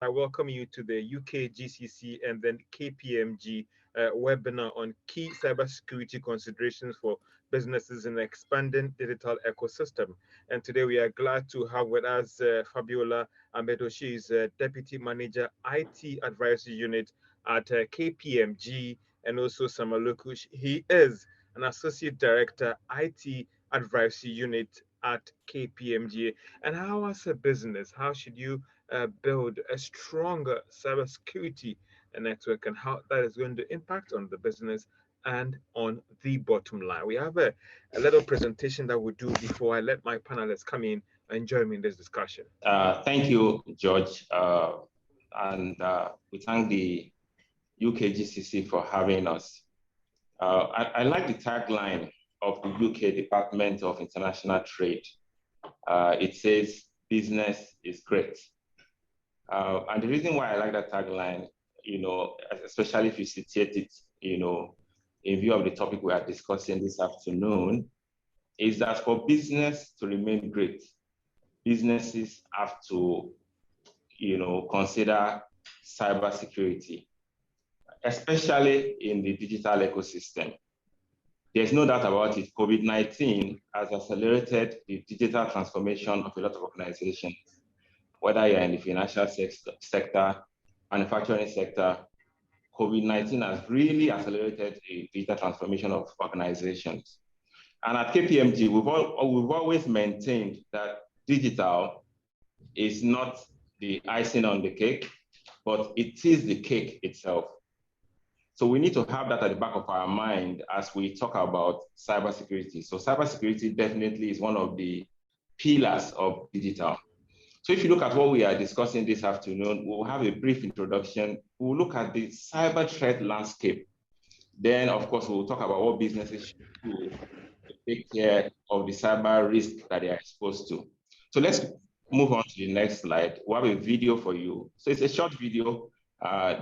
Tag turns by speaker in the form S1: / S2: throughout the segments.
S1: I welcome you to the UKGCC and then KPMG webinar on key cybersecurity considerations for businesses in an expanding digital ecosystem. And today we are glad to have with us Fabiola Amedo. She is Deputy Manager IT Advisory Unit at KPMG, and also Samaluku. He is an Associate Director IT Advisory Unit at KPMG. And how, as a business, how should you build a stronger cybersecurity network, and how that is going to impact on the business and on the bottom line? We have a little presentation that we do before I let my panelists come in and join me in this discussion.
S2: Thank you, George. And we thank the UKGCC for having us. I like the tagline of the UK Department of International Trade. It says, business is great. And the reason why I like that tagline, especially if you citate it, in view of the topic we are discussing this afternoon, is that for business to remain great, businesses have to, consider cybersecurity, especially in the digital ecosystem. There's no doubt about it. COVID-19 has accelerated the digital transformation of a lot of organizations, whether you're in the financial sector, manufacturing sector. COVID-19 has really accelerated the digital transformation of organizations. And at KPMG, we've always maintained that digital is not the icing on the cake, but it is the cake itself. So we need to have that at the back of our mind as we talk about cybersecurity. So cybersecurity definitely is one of the pillars of digital. So if you look at what we are discussing this afternoon, we'll have a brief introduction. We'll look at the cyber threat landscape. Then, of course, we'll talk about what businesses should do to take care of the cyber risk that they are exposed to. So let's move on to the next slide. We'll have a video for you. So it's a short video.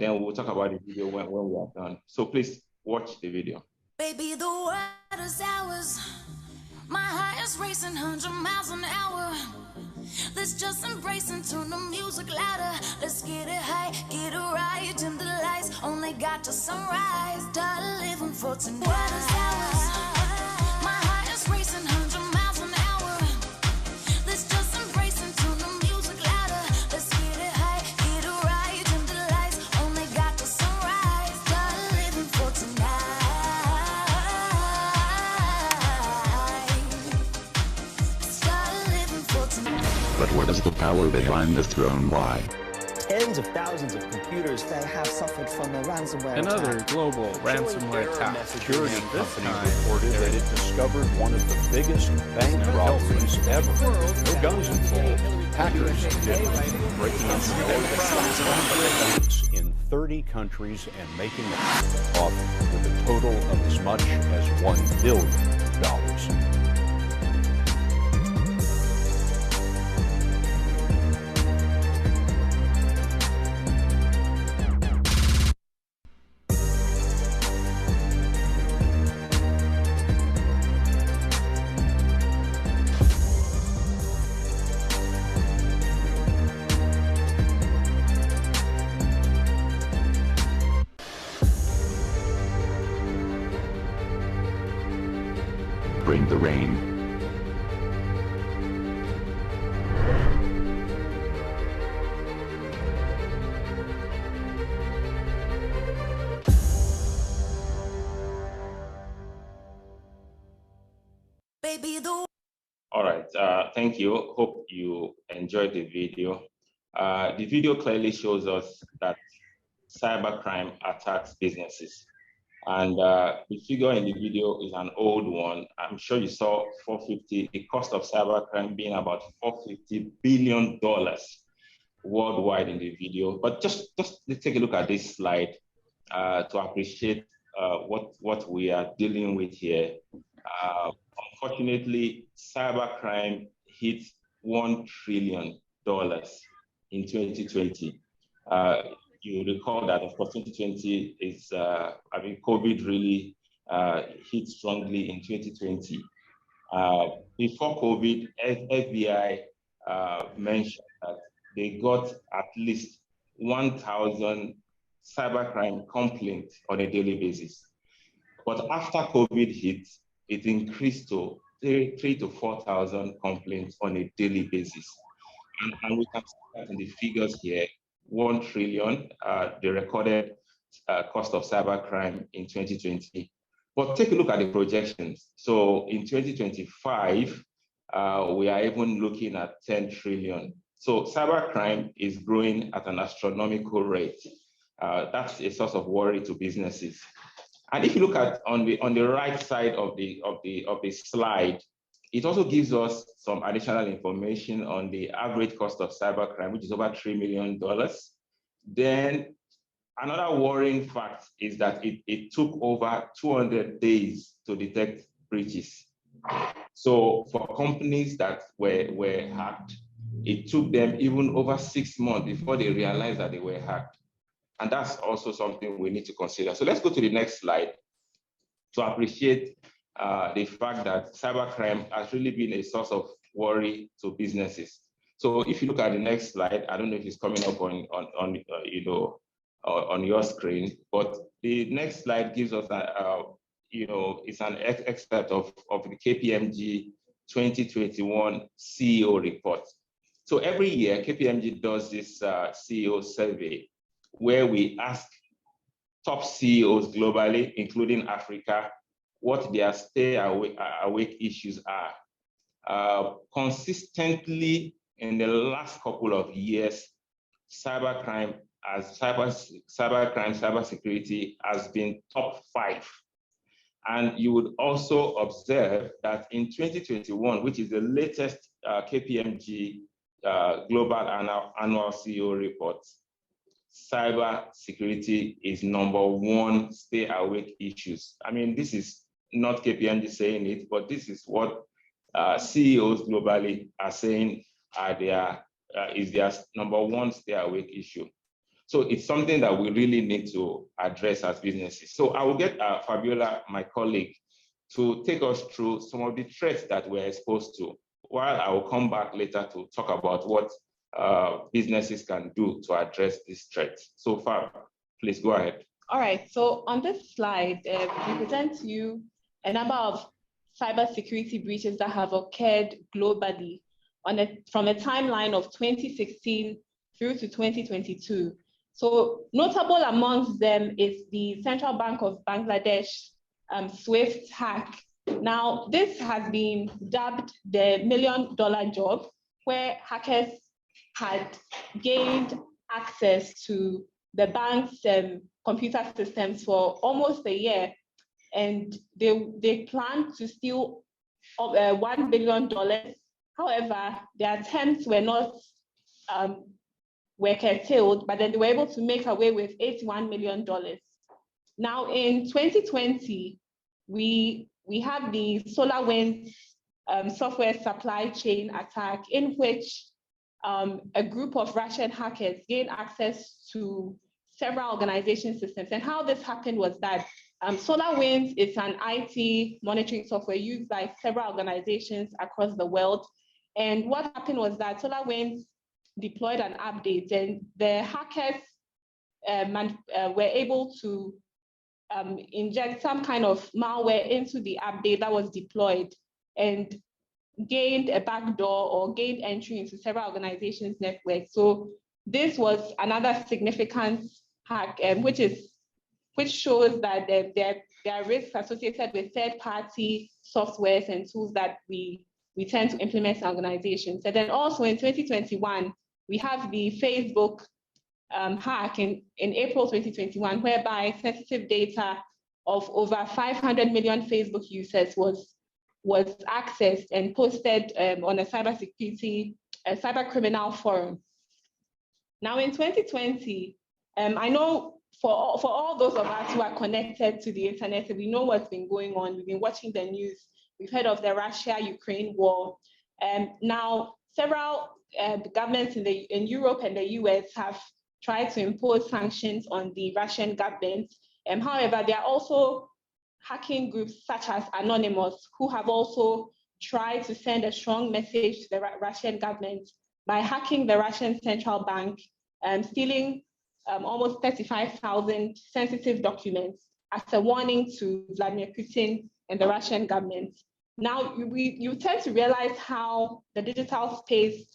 S2: Then we'll talk about the video when we are done. So please watch the video.
S3: Baby, the world is ours. My heart is racing 100 miles an hour. Let's just embrace and turn the music louder. Let's get it high, get it right. Dim the lights, only got to sunrise. Start living for tonight. World is ours. My heart is racing 100 miles an hour. Let's just embrace and turn the music louder. Let's get it high, get it right. Dim the lights, only got to sunrise. Start living for tonight. Start living for tonight.
S4: But what is the power behind the throne? Why?
S5: Tens of thousands of computers that have suffered from a ransomware
S6: Another
S5: attack.
S6: global ransomware attack.
S7: Security company reported that it discovered one of the biggest bank robberies ever. No guns involved. Hackers did it, breaking into more than 100 banks in 30 countries and making off with a total of as much as $1 billion.
S4: Bring the rain.
S3: Baby, the
S2: All right, thank you. Hope you enjoyed the video. The video clearly shows us that cybercrime attacks businesses. And the figure in the video is an old one. I'm sure you saw 450, the cost of cybercrime being about $450 billion worldwide in the video. But just let's take a look at this slide to appreciate what we are dealing with here. Unfortunately, cybercrime hit $1 trillion in 2020. You recall that, of course, 2020 is, COVID really hit strongly in 2020. Before COVID, FBI mentioned that they got at least 1,000 cybercrime complaints on a daily basis. But after COVID hit, it increased to 3,000 to 4,000 complaints on a daily basis. And we can see that in the figures here, 1 trillion, the recorded cost of cybercrime in 2020. But take a look at the projections. So in 2025, we are even looking at 10 trillion. So cybercrime is growing at an astronomical rate. That's a source of worry to businesses. And if you look at on the right side of the slide, it also gives us some additional information on the average cost of cybercrime, which is over $3 million. Then another worrying fact is that it took over 200 days to detect breaches. So for companies that were hacked, it took them even over 6 months before they realized that they were hacked. And that's also something we need to consider. So let's go to the next slide to appreciate the fact that cybercrime has really been a source of worry to businesses. So if you look at the next slide, I don't know if it's coming up on your screen, but the next slide gives us it's an excerpt of the KPMG 2021 CEO report. So every year, KPMG does this CEO survey where we ask top CEOs globally, including Africa, what their stay awake issues are. Consistently in the last couple of years, cybercrime, cybersecurity has been top 5. And you would also observe that in 2021, which is the latest KPMG global annual CEO report, cybersecurity is #1 stay awake issues. I mean, this is not KPMG saying it, but this is what CEOs globally are saying is their #1 stay awake issue. So it's something that we really need to address as businesses. So I will get Fabiola, my colleague, to take us through some of the threats that we're exposed to, while I will come back later to talk about what businesses can do to address these threats. So Fab, please go ahead.
S6: All right, so on this slide, we present to you a number of cybersecurity breaches that have occurred globally from a timeline of 2016 through to 2022. So notable amongst them is the Central Bank of Bangladesh SWIFT hack. Now, this has been dubbed the $1 million job, where hackers had gained access to the bank's computer systems for almost a year, and they planned to steal $1 billion. However, their attempts were curtailed, but then they were able to make away with $81 million. Now, in 2020, we have the SolarWinds software supply chain attack, in which a group of Russian hackers gained access to several organization systems. And how this happened was that SolarWinds is an IT monitoring software used by several organizations across the world. And what happened was that SolarWinds deployed an update, and the hackers were able to inject some kind of malware into the update that was deployed and gained a backdoor or gained entry into several organizations' networks. So this was another significant hack, which shows that there are risks associated with third-party softwares and tools that we tend to implement in organizations. And then also in 2021, we have the Facebook hack in April 2021, whereby sensitive data of over 500 million Facebook users was accessed and posted on a cyber criminal forum. Now in 2020, I know for all those of us who are connected to the internet, we know what's been going on. We've been watching the news. We've heard of the Russia-Ukraine war. Now, several governments in Europe and the US have tried to impose sanctions on the Russian government. However, there are also hacking groups such as Anonymous, who have also tried to send a strong message to the Russian government by hacking the Russian central bank and stealing almost 35,000 sensitive documents as a warning to Vladimir Putin and the Russian government. Now, you tend to realize how the digital space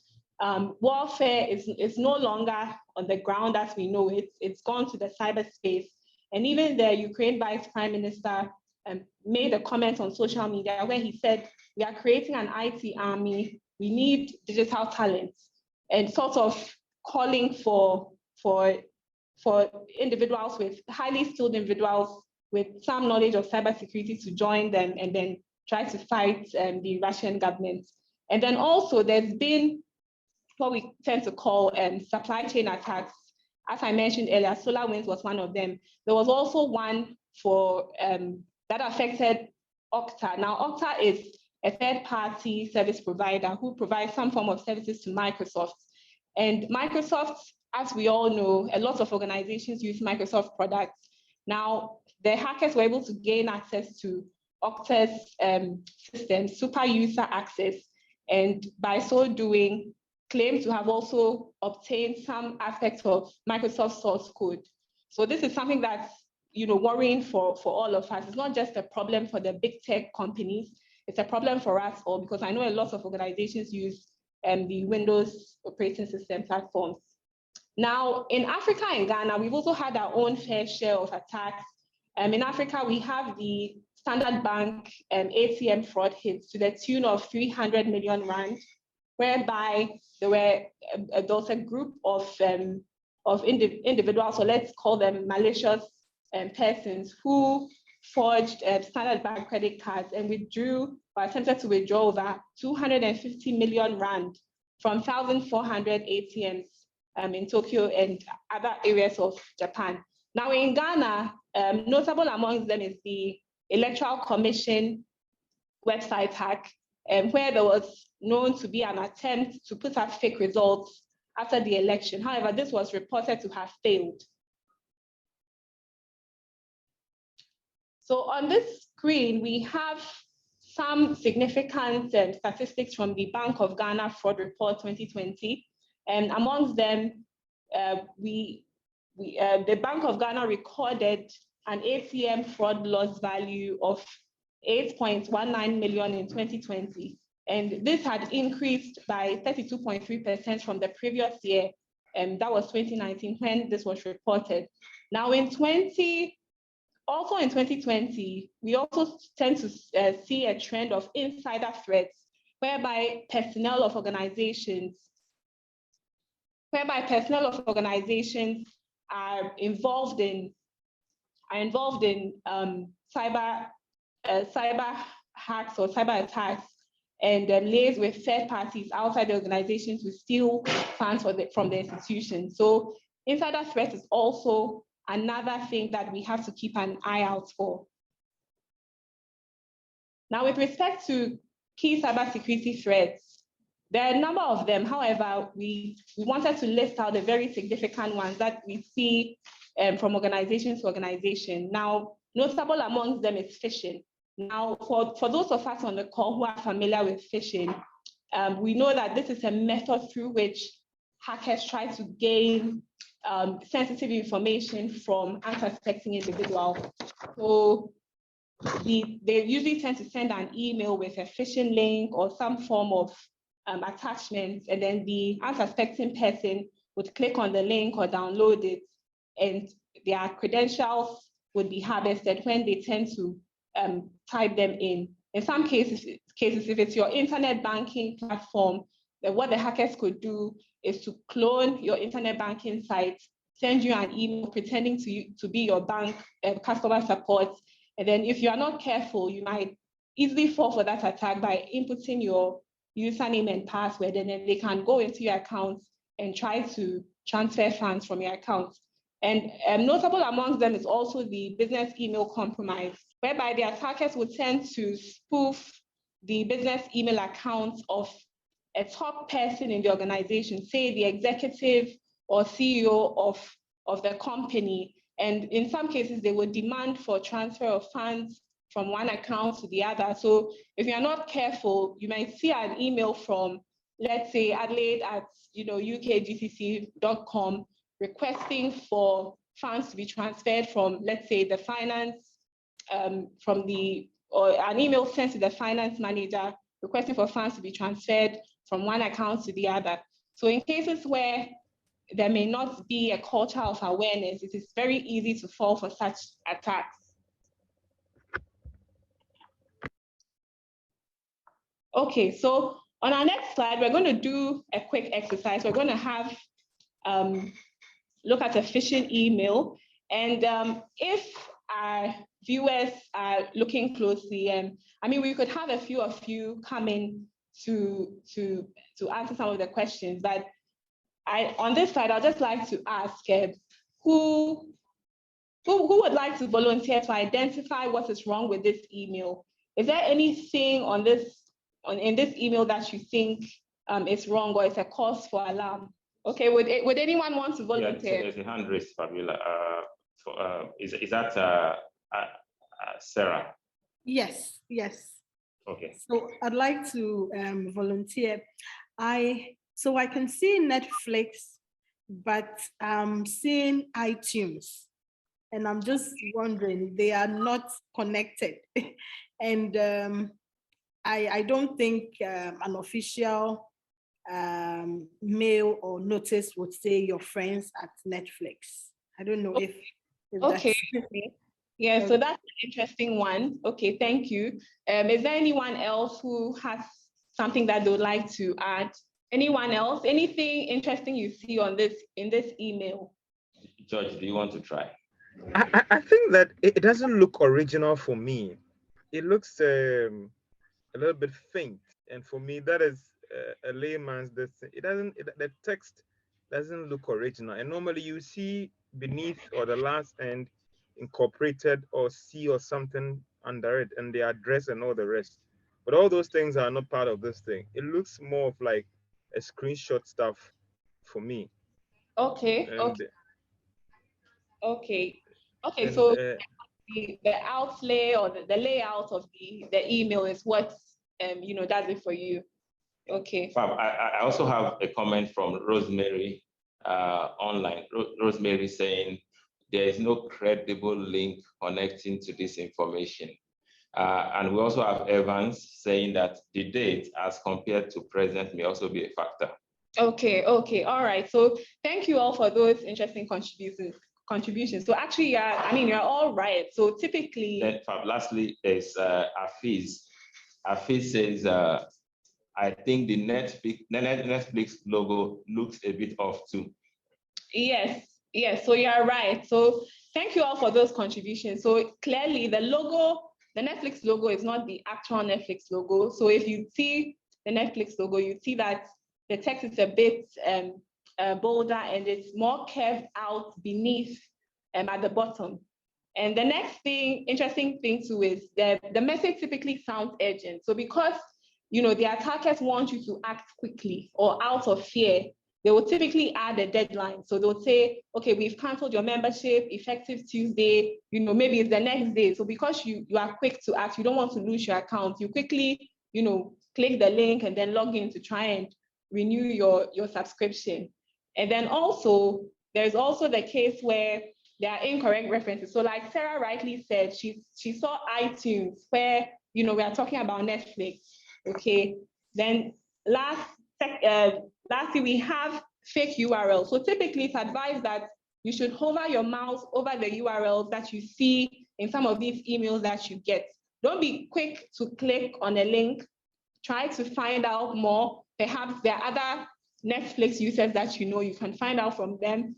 S6: warfare is no longer on the ground as we know it. It's gone to the cyberspace. And even the Ukraine Vice Prime Minister made a comment on social media where he said, we are creating an IT army, we need digital talent, and sort of calling for individuals with highly skilled individuals with some knowledge of cybersecurity to join them and then try to fight the Russian government. And then also there's been what we tend to call supply chain attacks. As I mentioned earlier, SolarWinds was one of them. There was also one for that affected Okta. Now, Okta is a third-party service provider who provides some form of services to Microsoft. And Microsoft, as we all know, a lot of organizations use Microsoft products. Now, the hackers were able to gain access to Okta's system, super user access, and by so doing, claim to have also obtained some aspects of Microsoft source code. So this is something that's worrying for all of us. It's not just a problem for the big tech companies, it's a problem for us all, because I know a lot of organizations use the Windows operating system platforms. Now, in Africa and Ghana, we've also had our own fair share of attacks. In Africa, we have the Standard Bank ATM fraud hits to the tune of 300 million rand, whereby there was a group of individuals, so let's call them malicious persons, who forged Standard Bank credit cards and withdrew or attempted to withdraw over 250 million rand from 1,400 ATMs in Tokyo and other areas of Japan. Now in Ghana, notable amongst them is the Electoral Commission website hack, where there was known to be an attempt to put up fake results after the election. However, this was reported to have failed. So on this screen, we have some significant statistics from the Bank of Ghana Fraud Report 2020. And amongst them, the Bank of Ghana recorded an ATM fraud loss value of 8.19 million in 2020. And this had increased by 32.3% from the previous year, and that was 2019 when this was reported. Now in 2020, we also tend to see a trend of insider threats, whereby personnel of organizations are involved in cyber hacks or cyber attacks, and liaise with third parties outside the organizations to steal funds from the institution. So insider threat is also another thing that we have to keep an eye out for. Now, with respect to key cybersecurity threats, there are a number of them. However, we wanted to list out the very significant ones that we see from organization to organization. Now, notable amongst them is phishing. Now, for those of us on the call who are familiar with phishing, we know that this is a method through which hackers try to gain sensitive information from unsuspecting individuals. So they usually tend to send an email with a phishing link or some form of attachment, and then the unsuspecting person would click on the link or download it, and their credentials would be harvested when they tend to type them in. In some cases, if it's your internet banking platform, then what the hackers could do is to clone your internet banking site, send you an email pretending to be your bank customer support. And then if you are not careful, you might easily fall for that attack by inputting your username and password, and then they can go into your account and try to transfer funds from your account. And notable amongst them is also the business email compromise, whereby the attackers would tend to spoof the business email accounts of a top person in the organization, say the executive or CEO of the company. And in some cases, they would demand for transfer of funds from one account to the other. So if you're not careful, you might see an email from, let's say, Adelaide at UKGCC.com, requesting for funds to be transferred from, let's say, the finance, or an email sent to the finance manager requesting for funds to be transferred from one account to the other. So in cases where there may not be a culture of awareness, it is very easy to fall for such attacks. Okay, so on our next slide, we're going to do a quick exercise. We're going to have look at a phishing email. And if our viewers are looking closely, and I mean, we could have a few of you come in to answer some of the questions, but on this side, I'd just like to ask who would like to volunteer to identify what is wrong with this email? Is there anything in this email that you think is wrong or is a cause for alarm? Okay, would anyone want to volunteer?
S2: Yeah, there's a hand raised, Fabiola. Is that Sarah?
S8: Yes.
S2: Okay.
S8: So I'd like to volunteer. So I can see Netflix, but I'm seeing iTunes, and I'm just wondering, they are not connected. And I don't think an official mail or notice would say your friends at Netflix. I don't know if
S6: okay. Yeah,
S8: Okay.
S6: so that's an interesting one. Okay, thank you. Is there anyone else who has something that they would like to add? Anyone else? Anything interesting you see in this email?
S2: George, do you want to try?
S1: I think that it doesn't look original for me. It looks a little bit faint, and for me that is a layman's. The text doesn't look original, and normally you see beneath or the last end incorporated or C or something under it, and the address and all the rest. But all those things are not part of this thing. It looks more of like a screenshot stuff for me.
S6: Okay.
S1: And,
S6: Okay.
S1: and,
S6: So the outlay or the layout of the email is what does it for you. Okay.
S2: Fab, I also have a comment from Rosemary online. Rosemary saying there is no credible link connecting to this information. And we also have Evans saying that the date as compared to present may also be a factor. Okay,
S6: all right. So thank you all for those interesting contributions. So actually, you're all right. So typically.
S2: Then, Fab, lastly, there's Afiz. Afiz says, I think the Netflix logo looks a bit off too.
S6: Yes, so you're right. So thank you all for those contributions. So clearly the Netflix logo is not the actual Netflix logo. So if you see the Netflix logo, you see that the text is a bit bolder and it's more curved out beneath at the bottom. And the next interesting thing too is that the message typically sounds urgent. So because the attackers want you to act quickly or out of fear, they will typically add a deadline. So they'll say, okay, we've canceled your membership effective Tuesday, maybe it's the next day. So because you are quick to act, you don't want to lose your account, you quickly, click the link and then log in to try and renew your subscription. And then also, there's also the case where there are incorrect references. So like Sarah rightly said, she saw iTunes where, we are talking about Netflix. Okay, then lastly, we have fake URLs. So typically it's advised that you should hover your mouse over the URLs that you see in some of these emails that you get. Don't be quick to click on a link. Try to find out more. Perhaps there are other Netflix users that you can find out from them.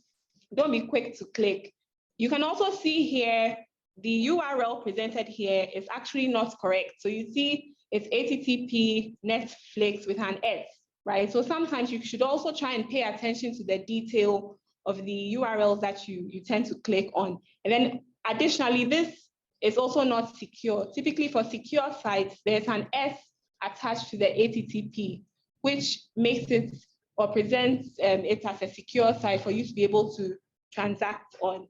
S6: Don't be quick to click. You can also see here, the URL presented here is actually not correct. So you see it's HTTP Netflix with an S, right? So sometimes you should also try and pay attention to the detail of the URLs that you tend to click on. And then additionally, this is also not secure. Typically for secure sites, there's an S attached to the HTTP, which makes it or presents it as a secure site for you to be able to transact on.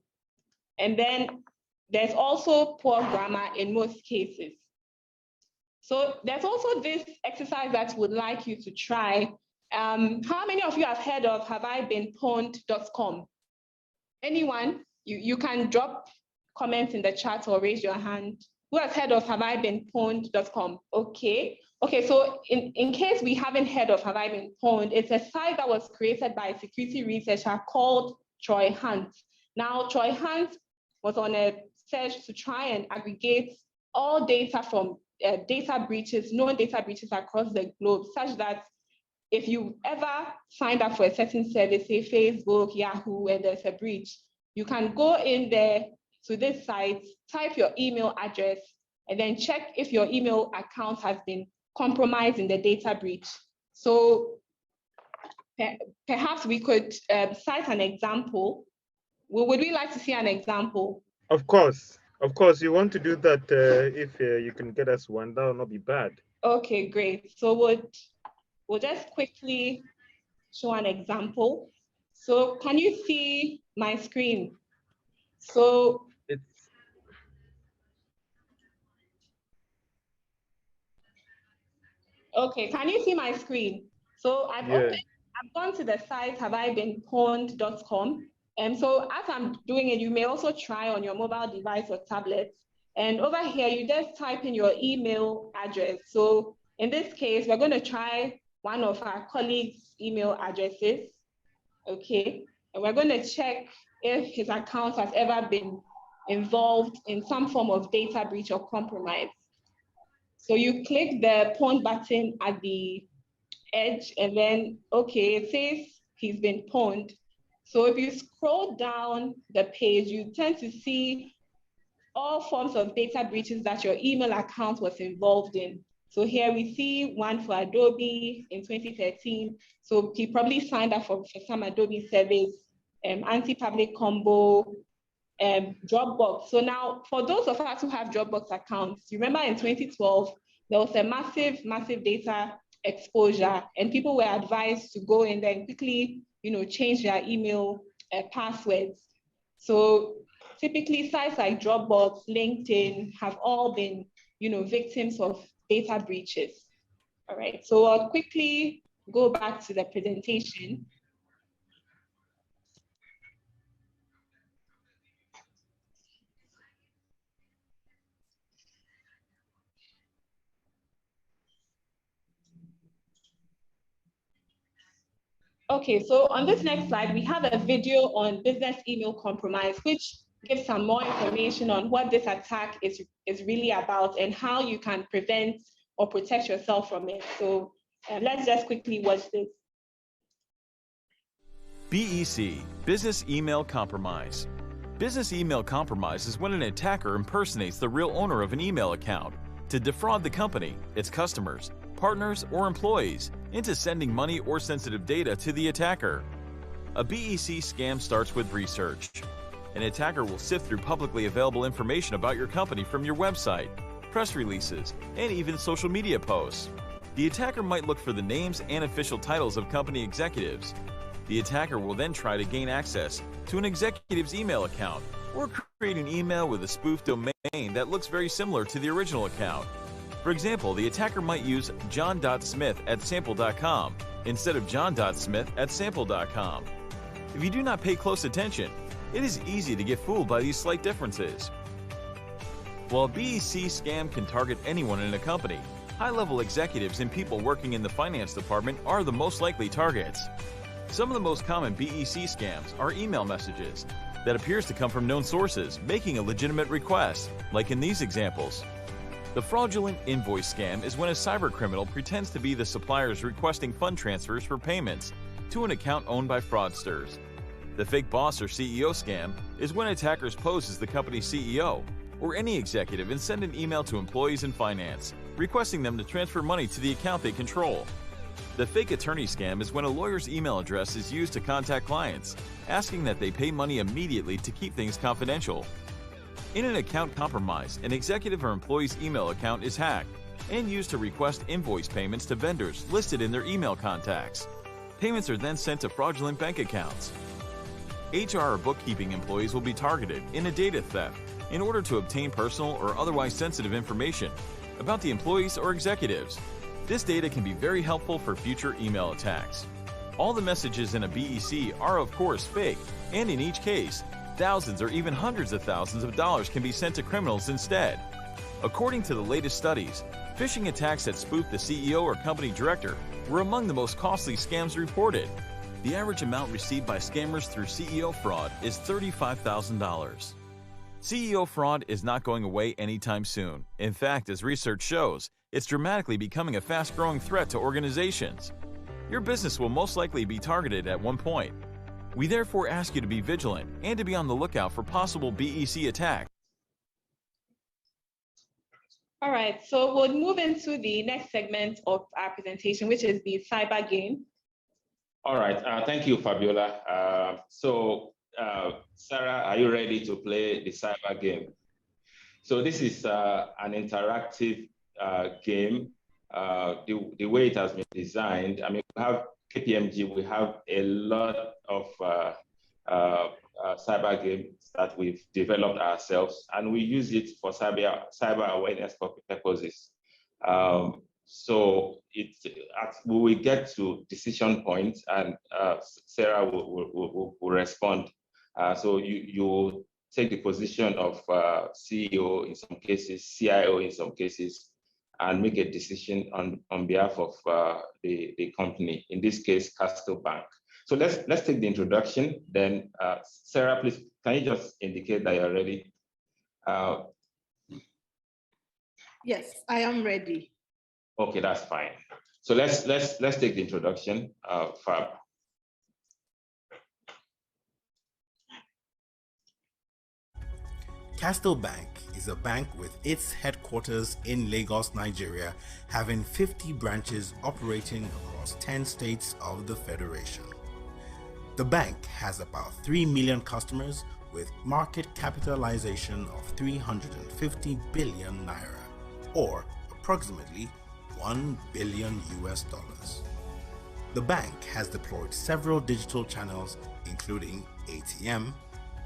S6: And then there's also poor grammar in most cases. So there's also this exercise that would like you to try. How many of you have heard of haveibeenpwned.com? anyone, you can drop comments in the chat or raise your hand. Who has heard of haveibeenpwned.com? Okay. Okay, so in case we haven't heard of Have I Been Pwned, it's a site that was created by a security researcher called Troy Hunt. Now, Troy Hunt was on a search to try and aggregate all data from data breaches, known data breaches across the globe, such that if you ever signed up for a certain service, say Facebook, Yahoo, and there's a breach, you can go in there to this site, type your email address, and then check if your email account has been compromised in the data breach. So perhaps we could cite an example. Would we like to see an example?
S1: Of course, you want to do that. If you can get us one, that will not be bad. Okay,
S6: great. So we'll just quickly show an example. So can you see my screen? So okay, can you see my screen? So I've gone to the site haveibeenpwned.com. And so as I'm doing it, you may also try on your mobile device or tablet. And over here, you just type in your email address. So in this case, we're going to try one of our colleagues' email addresses. Okay, and we're going to check if his account has ever been involved in some form of data breach or compromise. So you click the pwned button at the edge, and then, okay, it says he's been pwned. So if you scroll down the page, you tend to see all forms of data breaches that your email account was involved in. So here we see one for Adobe in 2013. So he probably signed up for some Adobe service, anti-public combo, Dropbox. So now, for those of us who have Dropbox accounts, you remember in 2012, there was a massive data exposure, and people were advised to go in there and quickly, change their email passwords. So typically, sites like Dropbox, LinkedIn have all been, victims of data breaches. All right. So I'll quickly go back to the presentation. Okay, so on this next slide, we have a video on business email compromise, which gives some more information on what this attack is really about and how you can prevent or protect yourself from it. So let's just quickly watch this.
S9: BEC, Business Email Compromise. Business email compromise is when an attacker impersonates the real owner of an email account to defraud the company, its customers, partners, or employees into sending money or sensitive data to the attacker. A BEC scam starts with research. An attacker will sift through publicly available information about your company from your website, press releases, and even social media posts. The attacker might look for the names and official titles of company executives. The attacker will then try to gain access to an executive's email account or create an email with a spoof domain that looks very similar to the original account. For example, the attacker might use john.smith@sample.com instead of john.smith@sample.com. If you do not pay close attention, it is easy to get fooled by these slight differences. While a BEC scam can target anyone in a company, high-level executives and people working in the finance department are the most likely targets. Some of the most common BEC scams are email messages that appears to come from known sources making a legitimate request, like in these examples. The fraudulent invoice scam is when a cybercriminal pretends to be the suppliers requesting fund transfers for payments to an account owned by fraudsters. The fake boss or CEO scam is when attackers pose as the company's CEO or any executive and send an email to employees in finance, requesting them to transfer money to the account they control. The fake attorney scam is when a lawyer's email address is used to contact clients, asking that they pay money immediately to keep things confidential. In an account compromise, an executive or employee's email account is hacked and used to request invoice payments to vendors listed in their email contacts. Payments are then sent to fraudulent bank accounts. HR or bookkeeping employees will be targeted in a data theft in order to obtain personal or otherwise sensitive information about the employees or executives. This data can be very helpful for future email attacks. All the messages in a BEC are of course fake, and in each case, thousands or even hundreds of thousands of dollars can be sent to criminals instead. According to the latest studies, phishing attacks that spoof the CEO or company director were among the most costly scams reported. The average amount received by scammers through CEO fraud is $35,000. CEO fraud is not going away anytime soon. In fact, as research shows, it's dramatically becoming a fast-growing threat to organizations. Your business will most likely be targeted at one point. We therefore ask you to be vigilant and to be on the lookout for possible BEC attacks.
S6: All right, so we'll move into the next segment of our presentation, which is the cyber game.
S2: All right, thank you, Fabiola. Sarah, are you ready to play the cyber game? So this is an interactive game. The way it has been designed, I mean, we have KPMG, we have a lot of cyber games that we've developed ourselves, and we use it for cyber awareness purposes. So we will get to decision points, and Sarah will respond. So you take the position of CEO in some cases, CIO in some cases, and make a decision on behalf of the company, in this case, Castle Bank. So let's take the introduction. Then Sarah, please, can you just indicate that you're ready?
S8: Yes, I am ready.
S2: Okay, that's fine. So let's take the introduction, Fab.
S10: Castle Bank is a bank with its headquarters in Lagos, Nigeria, having 50 branches operating across 10 states of the Federation. The bank has about 3 million customers with market capitalization of 350 billion naira, or approximately $1 billion US. The bank has deployed several digital channels, including ATM,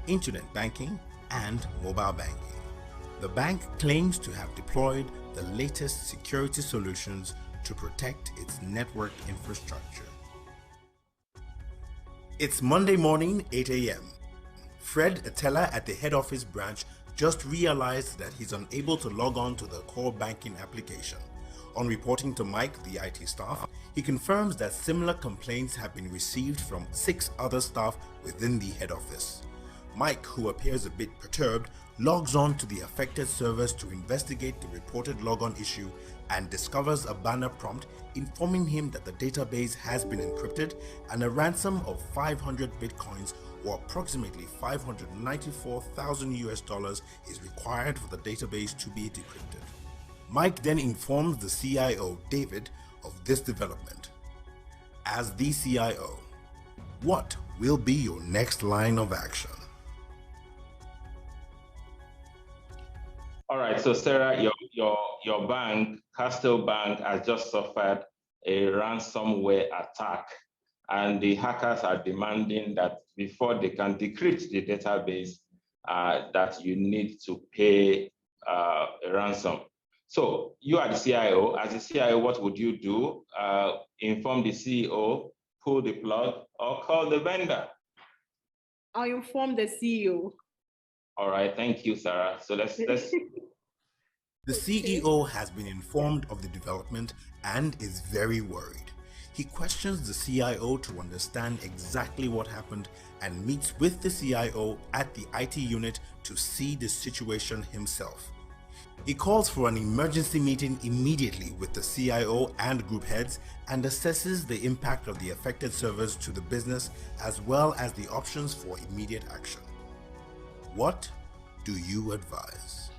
S10: internet banking, and mobile banking. The bank claims to have deployed the latest security solutions to protect its network infrastructure. It's Monday morning, 8 a.m. Fred, a teller at the head office branch, just realized that he's unable to log on to the core banking application. On reporting to Mike, the IT staff, he confirms that similar complaints have been received from 6 other staff within the head office. Mike, who appears a bit perturbed, logs on to the affected servers to investigate the reported logon issue and discovers a banner prompt informing him that the database has been encrypted and a ransom of 500 bitcoins, or approximately $594,000 is required for the database to be decrypted. Mike then informs the CIO, David, of this development. As the CIO, what will be your next line of action?
S2: All right, so Sarah, your bank, Castle Bank, has just suffered a ransomware attack, and the hackers are demanding that before they can decrypt the database, that you need to pay a ransom. So you are the CIO. As a CIO, what would you do? Inform the CEO, pull the plug, or call the vendor?
S8: I'll inform the CEO.
S2: All right, thank you, Sarah. So let's.
S10: The CEO has been informed of the development and is very worried. He questions the CIO to understand exactly what happened and meets with the CIO at the IT unit to see the situation himself. He calls for an emergency meeting immediately with the CIO and group heads and assesses the impact of the affected servers to the business, as well as the options for immediate action. What do you advise?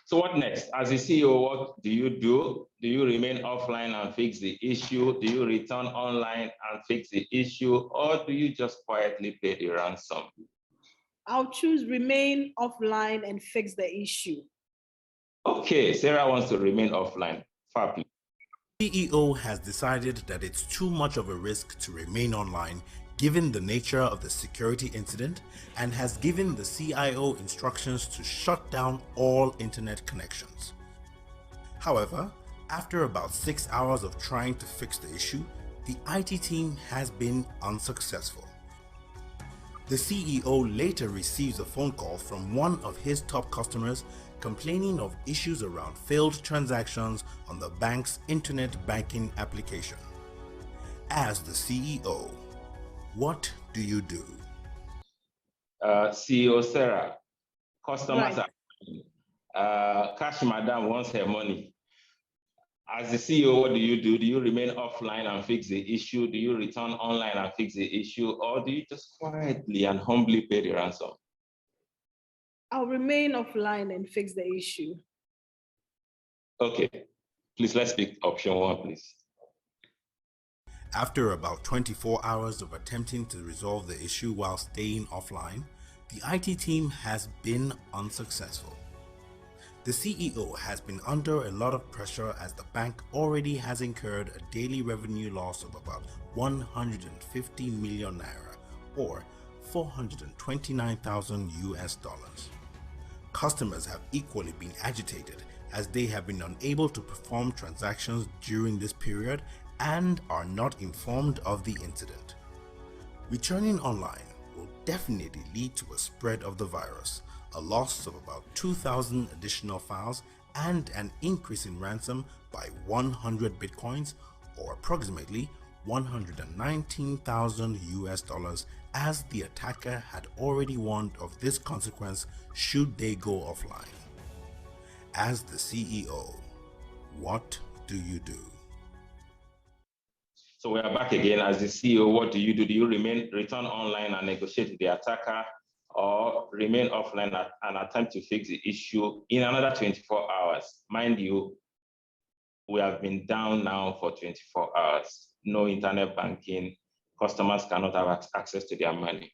S2: So what next? As a CEO, what do you do? Do you remain offline and fix the issue? Do you return online and fix the issue? Or do you just quietly pay the ransom?
S8: I'll choose remain offline and fix the issue.
S2: Okay, Sarah wants to remain offline. Fab.
S10: CEO has decided that it's too much of a risk to remain online given the nature of the security incident, and has given the CIO instructions to shut down all internet connections. However, after about 6 hours of trying to fix the issue, the IT team has been unsuccessful. The CEO later receives a phone call from one of his top customers complaining of issues around failed transactions on the bank's internet banking application. As the CEO, what do you do?
S2: CEO Sarah, customers
S8: Right.
S2: are cash madam wants her money. As the CEO, what do you do? Do you remain offline and fix the issue? Do you return online and fix the issue? Or do you just quietly and humbly pay the ransom?
S8: I'll remain offline and fix the issue.
S2: Okay, please let's pick option one, please.
S10: After about 24 hours of attempting to resolve the issue while staying offline, the IT team has been unsuccessful. The CEO has been under a lot of pressure as the bank already has incurred a daily revenue loss of about 150 million naira or 429,000 US dollars. Customers have equally been agitated as they have been unable to perform transactions during this period and are not informed of the incident. Returning online will definitely lead to a spread of the virus, a loss of about 2,000 additional files, and an increase in ransom by 100 bitcoins or approximately 119,000 US dollars, as the attacker had already warned of this consequence should they go offline. As the CEO, what do you do?
S2: So we are back again. As the CEO, what do you do? Do you return online and negotiate with the attacker, or remain offline and attempt to fix the issue in another 24 hours? Mind you, we have been down now for 24 hours. No internet banking. Customers cannot have access to their money.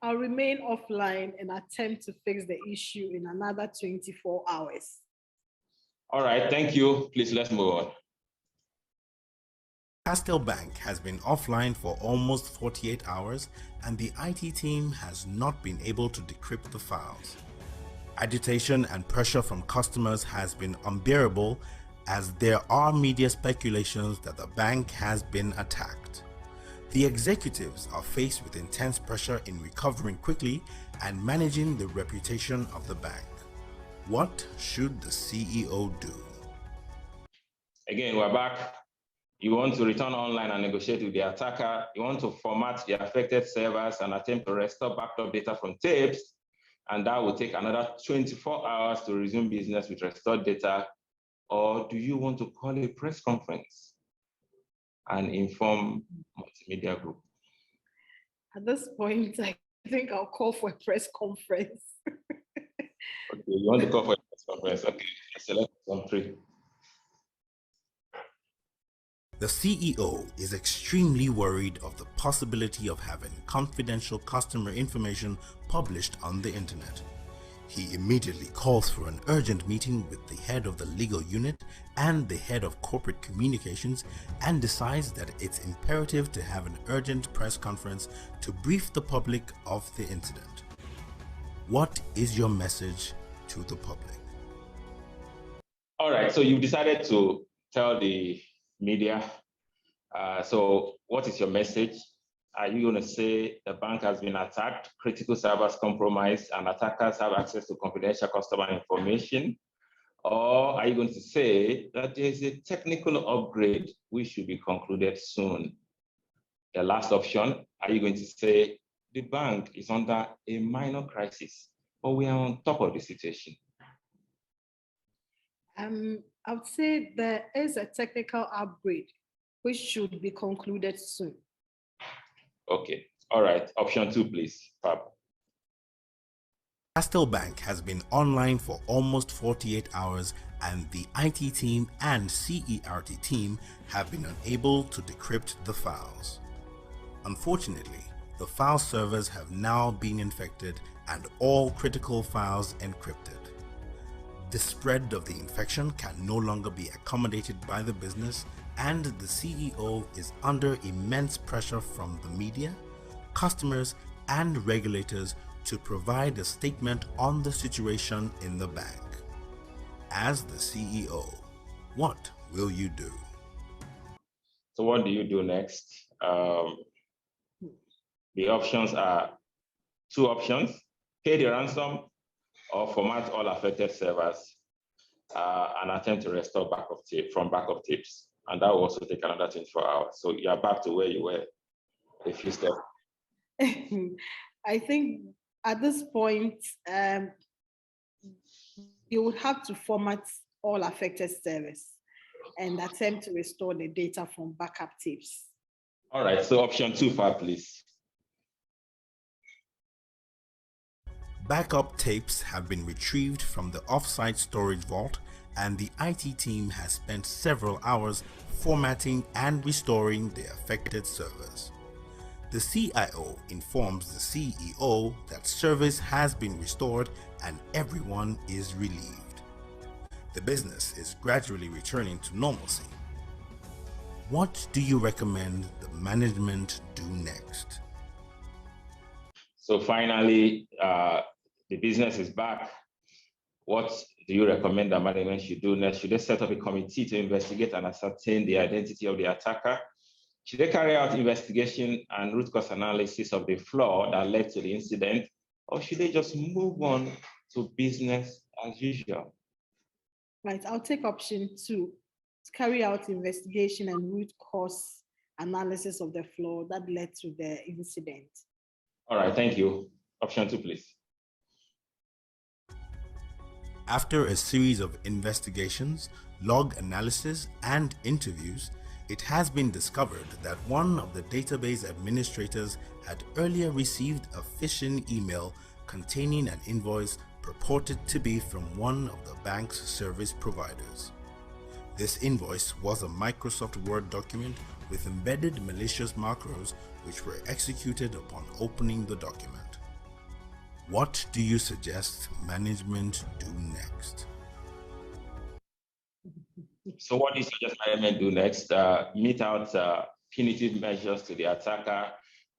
S8: I'll remain offline and attempt to fix the issue in another 24 hours.
S2: All right, thank you. Please, let's move on.
S10: Castel Bank has been offline for almost 48 hours and the IT team has not been able to decrypt the files. Agitation and pressure from customers has been unbearable as there are media speculations that the bank has been attacked. The executives are faced with intense pressure in recovering quickly and managing the reputation of the bank. What should the CEO do?
S2: Again, we're back. You want to return online and negotiate with the attacker. You want to format the affected servers and attempt to restore backed up data from tapes. And that will take another 24 hours to resume business with restored data. Or do you want to call a press conference and inform multimedia group?
S8: At this point, I think I'll call for a press conference.
S2: Okay, you want to call for a press conference? Okay, select option 3.
S10: The CEO is extremely worried of the possibility of having confidential customer information published on the internet. He immediately calls for an urgent meeting with the head of the legal unit and the head of corporate communications and decides that it's imperative to have an urgent press conference to brief the public of the incident. What is your message to the public?
S2: All right, so you've decided to tell the media. So what is your message? Are you going to say the bank has been attacked, critical servers compromised, and attackers have access to confidential customer information? Or are you going to say that there is a technical upgrade which should be concluded soon? The last option, are you going to say the bank is under a minor crisis, but we are on top of the situation?
S8: I would say there is a technical upgrade which should be concluded soon.
S2: Okay, all right. Option 2, please, Fab.
S10: Castel Bank has been online for almost 48 hours and the IT team and CERT team have been unable to decrypt the files. Unfortunately, the file servers have now been infected and all critical files encrypted. The spread of the infection can no longer be accommodated by the business, and the CEO is under immense pressure from the media, customers, and regulators to provide a statement on the situation in the bank. As the CEO, what will you do?
S2: So what do you do next? The options are two options: pay the ransom or format all affected servers and attempt to restore backup tapes. And that will also take another 24 hours. So you're back to where you were a few steps.
S8: I think at this point, you would have to format all affected servers and attempt to restore the data from backup tapes.
S2: All right, so option 2, please.
S10: Backup tapes have been retrieved from the off-site storage vault, and the IT team has spent several hours formatting and restoring the affected servers. The CIO informs the CEO that service has been restored and everyone is relieved. The business is gradually returning to normalcy. What do you recommend the management do next?
S2: So finally, the business is back. What do you recommend that management should do next? Should they set up a committee to investigate and ascertain the identity of the attacker? Should they carry out investigation and root cause analysis of the flaw that led to the incident? Or should they just move on to business as usual?
S8: Right, I'll take option 2, to carry out investigation and root cause analysis of the flaw that led to the incident.
S2: All right, thank you. Option 2, please.
S10: After a series of investigations, log analysis, and interviews, it has been discovered that one of the database administrators had earlier received a phishing email containing an invoice purported to be from one of the bank's service providers. This invoice was a Microsoft Word document with embedded malicious macros which were executed upon opening the document. What do you suggest management do next?
S2: So what do you suggest management do next? Mete out punitive measures to the attacker,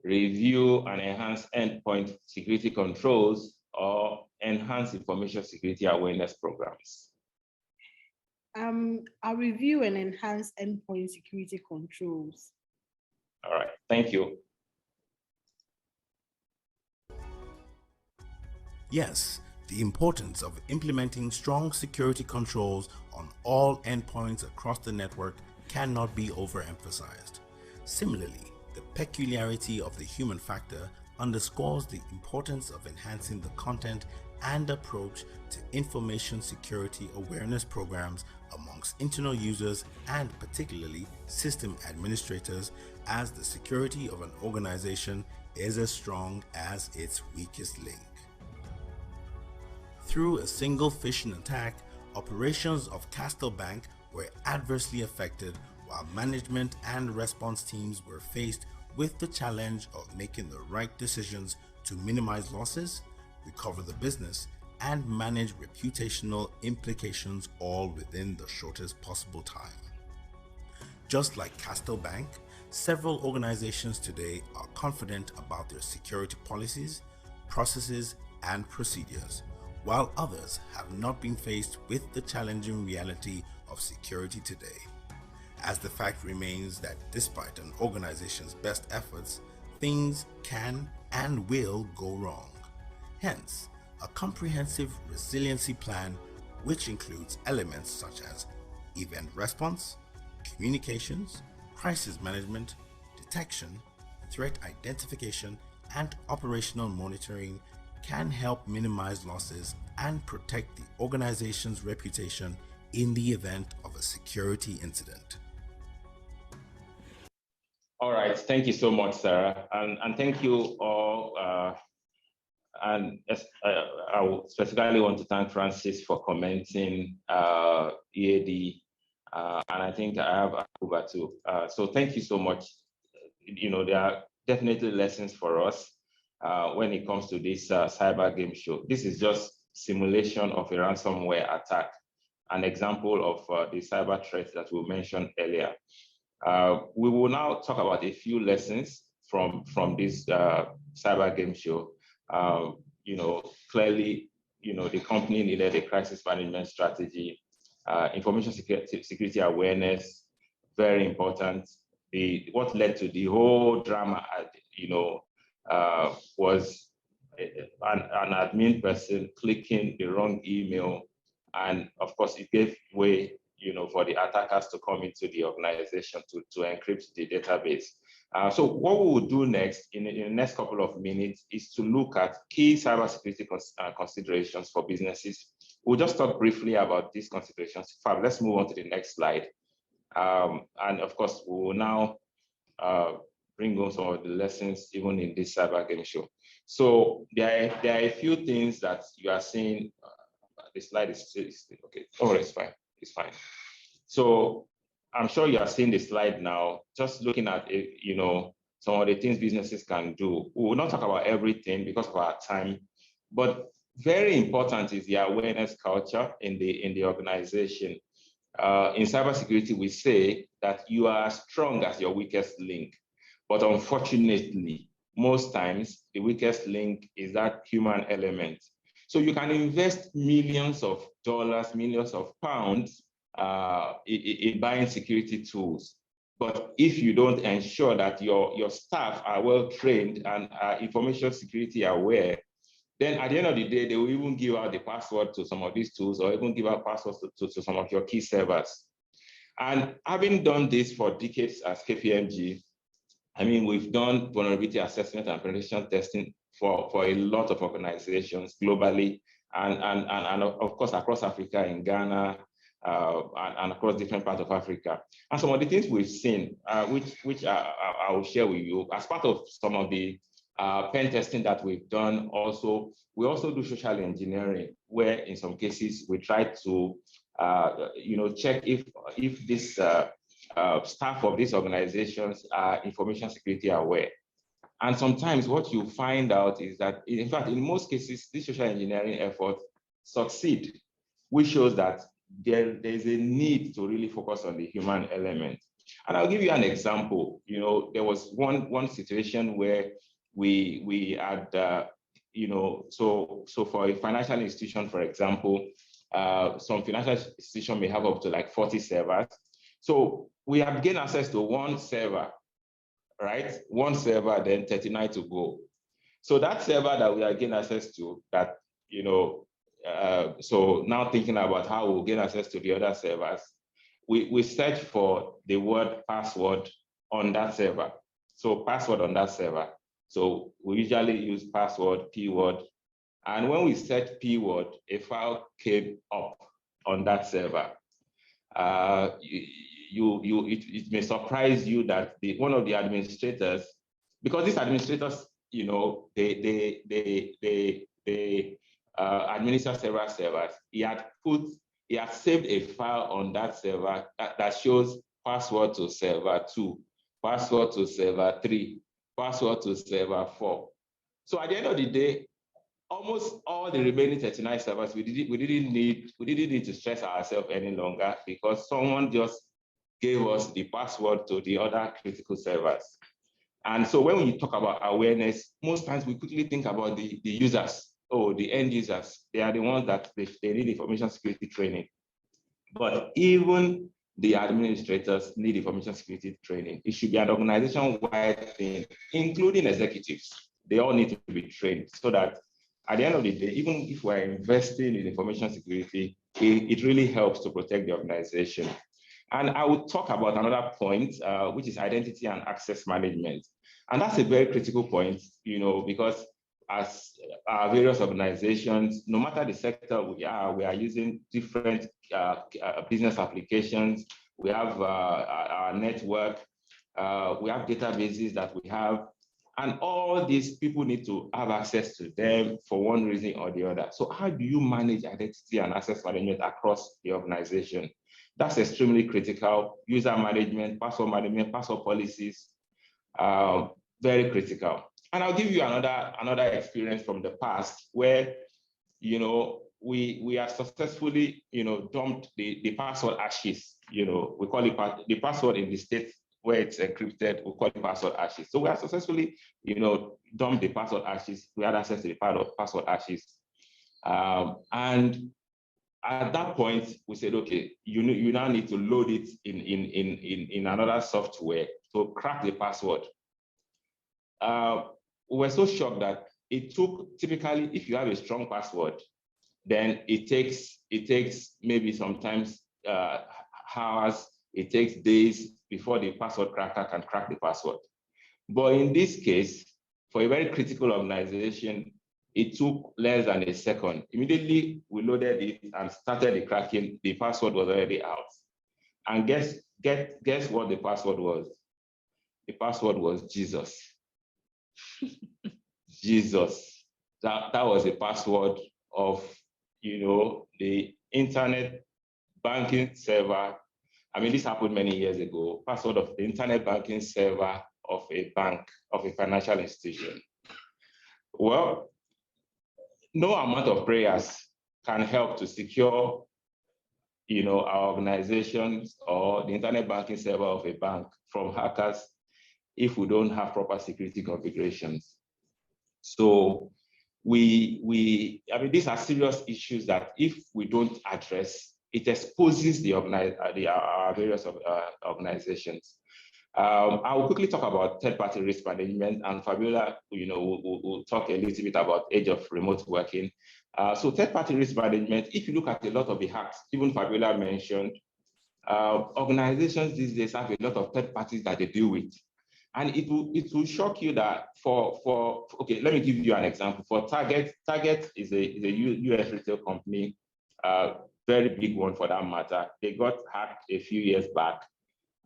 S2: review and enhance endpoint security controls, or enhance information security awareness programs?
S8: I'll review and enhance endpoint security controls.
S2: All right, thank you.
S10: Yes, the importance of implementing strong security controls on all endpoints across the network cannot be overemphasized. Similarly, the peculiarity of the human factor underscores the importance of enhancing the content and approach to information security awareness programs amongst internal users and particularly system administrators, as the security of an organization is as strong as its weakest link. Through a single phishing attack, operations of Castle Bank were adversely affected, while management and response teams were faced with the challenge of making the right decisions to minimize losses, recover the business, and manage reputational implications, all within the shortest possible time. Just like Castle Bank, several organizations today are confident about their security policies, processes, and procedures, while others have not been faced with the challenging reality of security today, as the fact remains that despite an organization's best efforts, things can and will go wrong. Hence, a comprehensive resiliency plan, which includes elements such as event response, communications, crisis management, detection, threat identification, and operational monitoring, can help minimize losses and protect the organization's reputation in the event of a security incident.
S2: All right, thank you so much, Sarah, and thank you all. I would specifically want to thank Francis for commenting EAD, and I think I have Akuba too. So thank you so much. You know, there are definitely lessons for us when it comes to this cyber game show. This is just simulation of a ransomware attack, an example of the cyber threat that we mentioned earlier. We will now talk about a few lessons from this cyber game show. You know, clearly, you know, the company needed a crisis management strategy, information security awareness, very important. What led to the whole drama, you know, was an admin person clicking the wrong email, and of course it gave way, for the attackers to come into the organization to encrypt the database. So what we will do next in the next couple of minutes is to look at key cybersecurity considerations for businesses. We'll just talk briefly about these considerations. Fab, let's move on to the next slide. And of course, we will now bring on some of the lessons even in this cyber game show. So there are a few things that you are seeing. The slide is okay. Oh, it's fine. It's fine. So I'm sure you are seeing the slide now. Just looking at it, some of the things businesses can do. We will not talk about everything because of our time, but very important is the awareness culture in the organization. In cybersecurity, we say that you are as strong as your weakest link. But unfortunately, most times, the weakest link is that human element. So you can invest millions of dollars, millions of pounds in buying security tools. But if you don't ensure that your staff are well trained and are information security aware, then at the end of the day, they will even give out the password to some of these tools or even give out passwords to some of your key servers. And having done this for decades as KPMG, I mean, we've done vulnerability assessment and penetration testing for a lot of organizations globally and of course across Africa, in Ghana, and across different parts of Africa. And some of the things we've seen, which I will share with you as part of some of the pen testing that we've done. We also do social engineering, where in some cases we try to check if this staff of these organizations are information security aware. And sometimes what you find out is that, in fact, in most cases, this social engineering efforts succeed, which shows that there is a need to really focus on the human element. And I'll give you an example. There was one situation where we had, so for a financial institution, for example, some financial institution may have up to like 40 servers. So we have gained access to one server, right? One server, then 39 to go. So that server that we are gaining access to, that, so now thinking about how we'll gain access to the other servers, we search for the word password on that server. So password on that server. So we usually use password, keyword. And when we search keyword, a file came up on that server. It may surprise you that one of the administrators, because these administrators, they administer several servers. He had saved a file on that server that shows password to server 2, password to server 3, password to server 4. So at the end of the day, almost all the remaining 39 servers, we didn't need to stress ourselves any longer, because someone just gave us the password to the other critical servers. And so when we talk about awareness, most times we quickly think about the users, the end users. They are the ones that they need information security training. But even the administrators need information security training. It should be an organization-wide thing, including executives. They all need to be trained, so that at the end of the day, even if we're investing in information security, it really helps to protect the organization. And I will talk about another point, which is identity and access management. And that's a very critical point, because as various organizations, no matter the sector we are using different business applications. We have our network, we have databases that we have, and all these people need to have access to them for one reason or the other. So how do you manage identity and access management across the organization? That's extremely critical. User management, password policies, very critical. And I'll give you another experience from the past where, we have successfully, dumped the password hashes. We call it the password in the state where it's encrypted, we call it password hashes. So we have successfully, dumped the password hashes. We had access to the password hashes. And at that point, we said, okay, you now need to load it in another software to crack the password. we were so shocked that it took, typically, if you have a strong password, then it takes maybe sometimes hours, it takes days before the password cracker can crack the password. But in this case, for a very critical organization, it took less than a second. Immediately, we loaded it and started the cracking. The password was already out. And guess what the password was? The password was Jesus. Jesus. That was the password of, the internet banking server. I mean, this happened many years ago. Password of the internet banking server of a bank, of a financial institution. Well, no amount of prayers can help to secure, our organizations or the internet banking server of a bank from hackers if we don't have proper security configurations. So I mean, these are serious issues that if we don't address, it exposes our various organizations. I will quickly talk about third-party risk management, and Fabiola, we'll talk a little bit about age of remote working. So third-party risk management, if you look at a lot of the hacks, even Fabiola mentioned, organizations these days have a lot of third parties that they deal with. And it will shock you that okay, let me give you an example. For Target is a US retail company, very big one for that matter. They got hacked a few years back.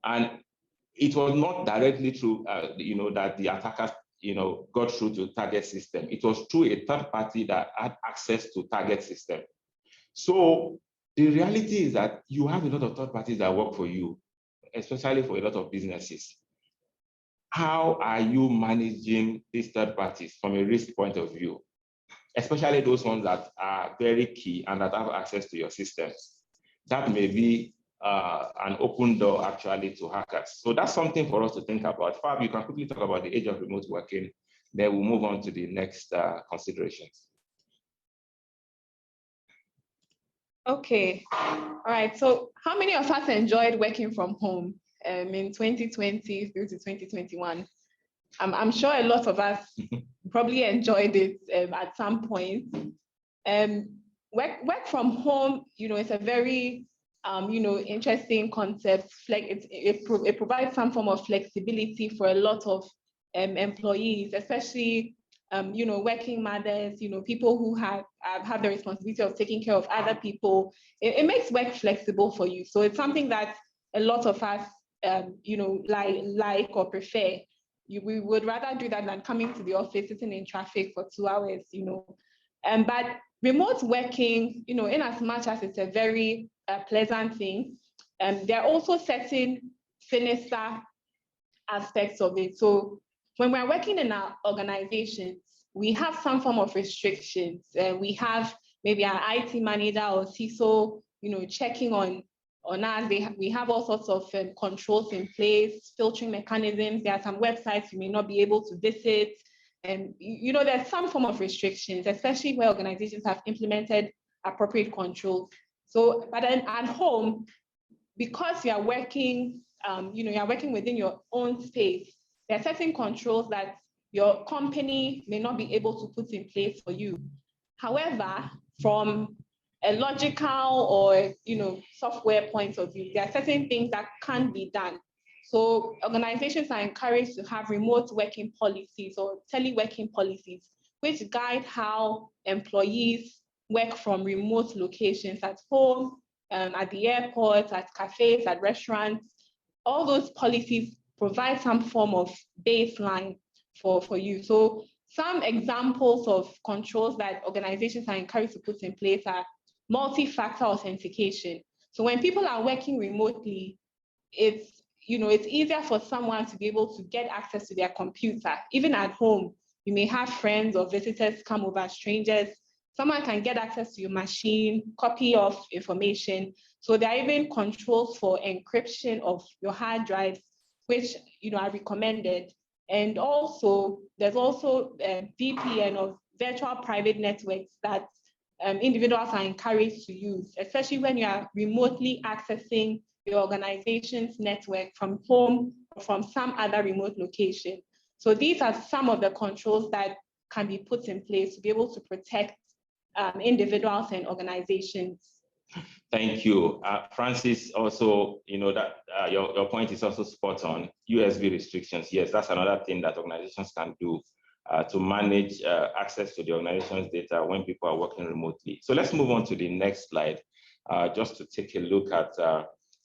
S2: And it was not directly through, that the attackers, got through to Target system. It was through a third party that had access to Target system. So the reality is that you have a lot of third parties that work for you, especially for a lot of businesses. How are you managing these third parties from a risk point of view, especially those ones that are very key and that have access to your systems? That may be an open door actually to hackers. So that's something for us to think about. Fab, you can quickly talk about the age of remote working, then we'll move on to the next considerations.
S6: Okay, all right. So how many of us enjoyed working from home in 2020 through to 2021? I'm sure a lot of us probably enjoyed it at some point. Work from home, it's a very interesting concept. It provides some form of flexibility for a lot of employees, especially working mothers, people who have the responsibility of taking care of other people. It makes work flexible for you. So it's something that a lot of us like or prefer. We would rather do that than coming to the office, sitting in traffic for 2 hours, But remote working, in as much as it's a very pleasant thing, there are also certain sinister aspects of it. So when we're working in our organizations, we have some form of restrictions. We have maybe our IT manager or CISO, checking on us. We have all sorts of controls in place, filtering mechanisms. There are some websites you may not be able to visit. And, there's some form of restrictions, especially where organizations have implemented appropriate controls. So, but then at home, because you are working, you're working within your own space, there are certain controls that your company may not be able to put in place for you. However, from a logical or software point of view, there are certain things that can be done. So organizations are encouraged to have remote working policies or teleworking policies, which guide how employees work from remote locations at home, at the airport, at cafes, at restaurants. All those policies provide some form of baseline for you. So some examples of controls that organizations are encouraged to put in place are multi-factor authentication. So when people are working remotely, it's easier for someone to be able to get access to their computer. Even at home, you may have friends or visitors come over, strangers. Someone can get access to your machine, copy of information. So there are even controls for encryption of your hard drives, which are recommended. And also, there's also VPN of virtual private networks that individuals are encouraged to use, especially when you are remotely accessing your organization's network from home or from some other remote location. So these are some of the controls that can be put in place to be able to protect individuals and organizations.
S2: Thank you. Francis, also, that your point is also spot on. USB restrictions, yes, that's another thing that organizations can do to manage access to the organization's data when people are working remotely. So let's move on to the next slide, just to take a look at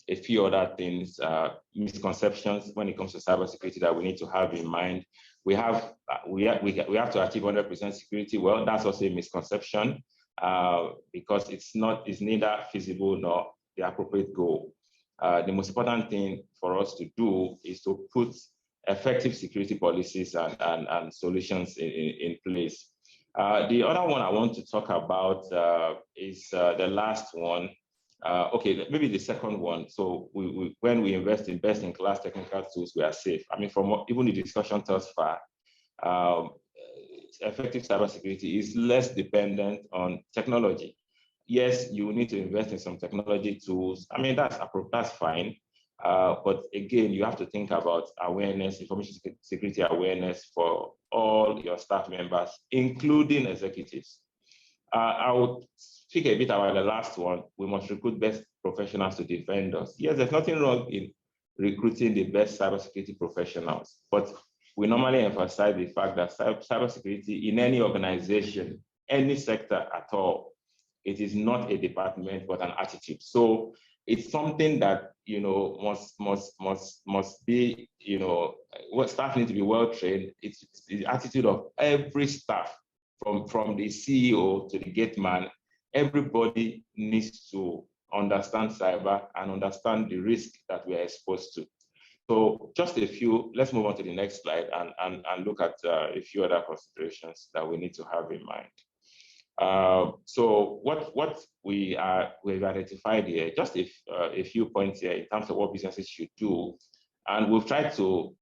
S2: a few other things, misconceptions when it comes to cybersecurity that we need to have in mind. We have to achieve 100% security. Well, that's also a misconception. Because it's neither feasible nor the appropriate goal. The most important thing for us to do is to put effective security policies and solutions in place. The other one I want to talk about is the last one. Okay, maybe the second one. So when we invest in best-in-class technical tools, we are safe. I mean, from even the discussion thus far, effective cybersecurity is less dependent on technology. Yes, you need to invest in some technology tools. I mean, that's fine. But again, you have to think about awareness, information security awareness for all your staff members, including executives. I would speak a bit about the last one. We must recruit best professionals to defend us. Yes, there's nothing wrong in recruiting the best cybersecurity professionals, but we normally emphasize the fact that cybersecurity in any organization, any sector at all, it is not a department, but an attitude. So it's something that, must be, what staff need to be well trained. It's the attitude of every staff, from the CEO to the gate man. Everybody needs to understand cyber and understand the risk that we are exposed to. So just a few, let's move on to the next slide and look at a few other considerations that we need to have in mind. So what we've identified here, just a few points here in terms of what businesses should do. And we've tried to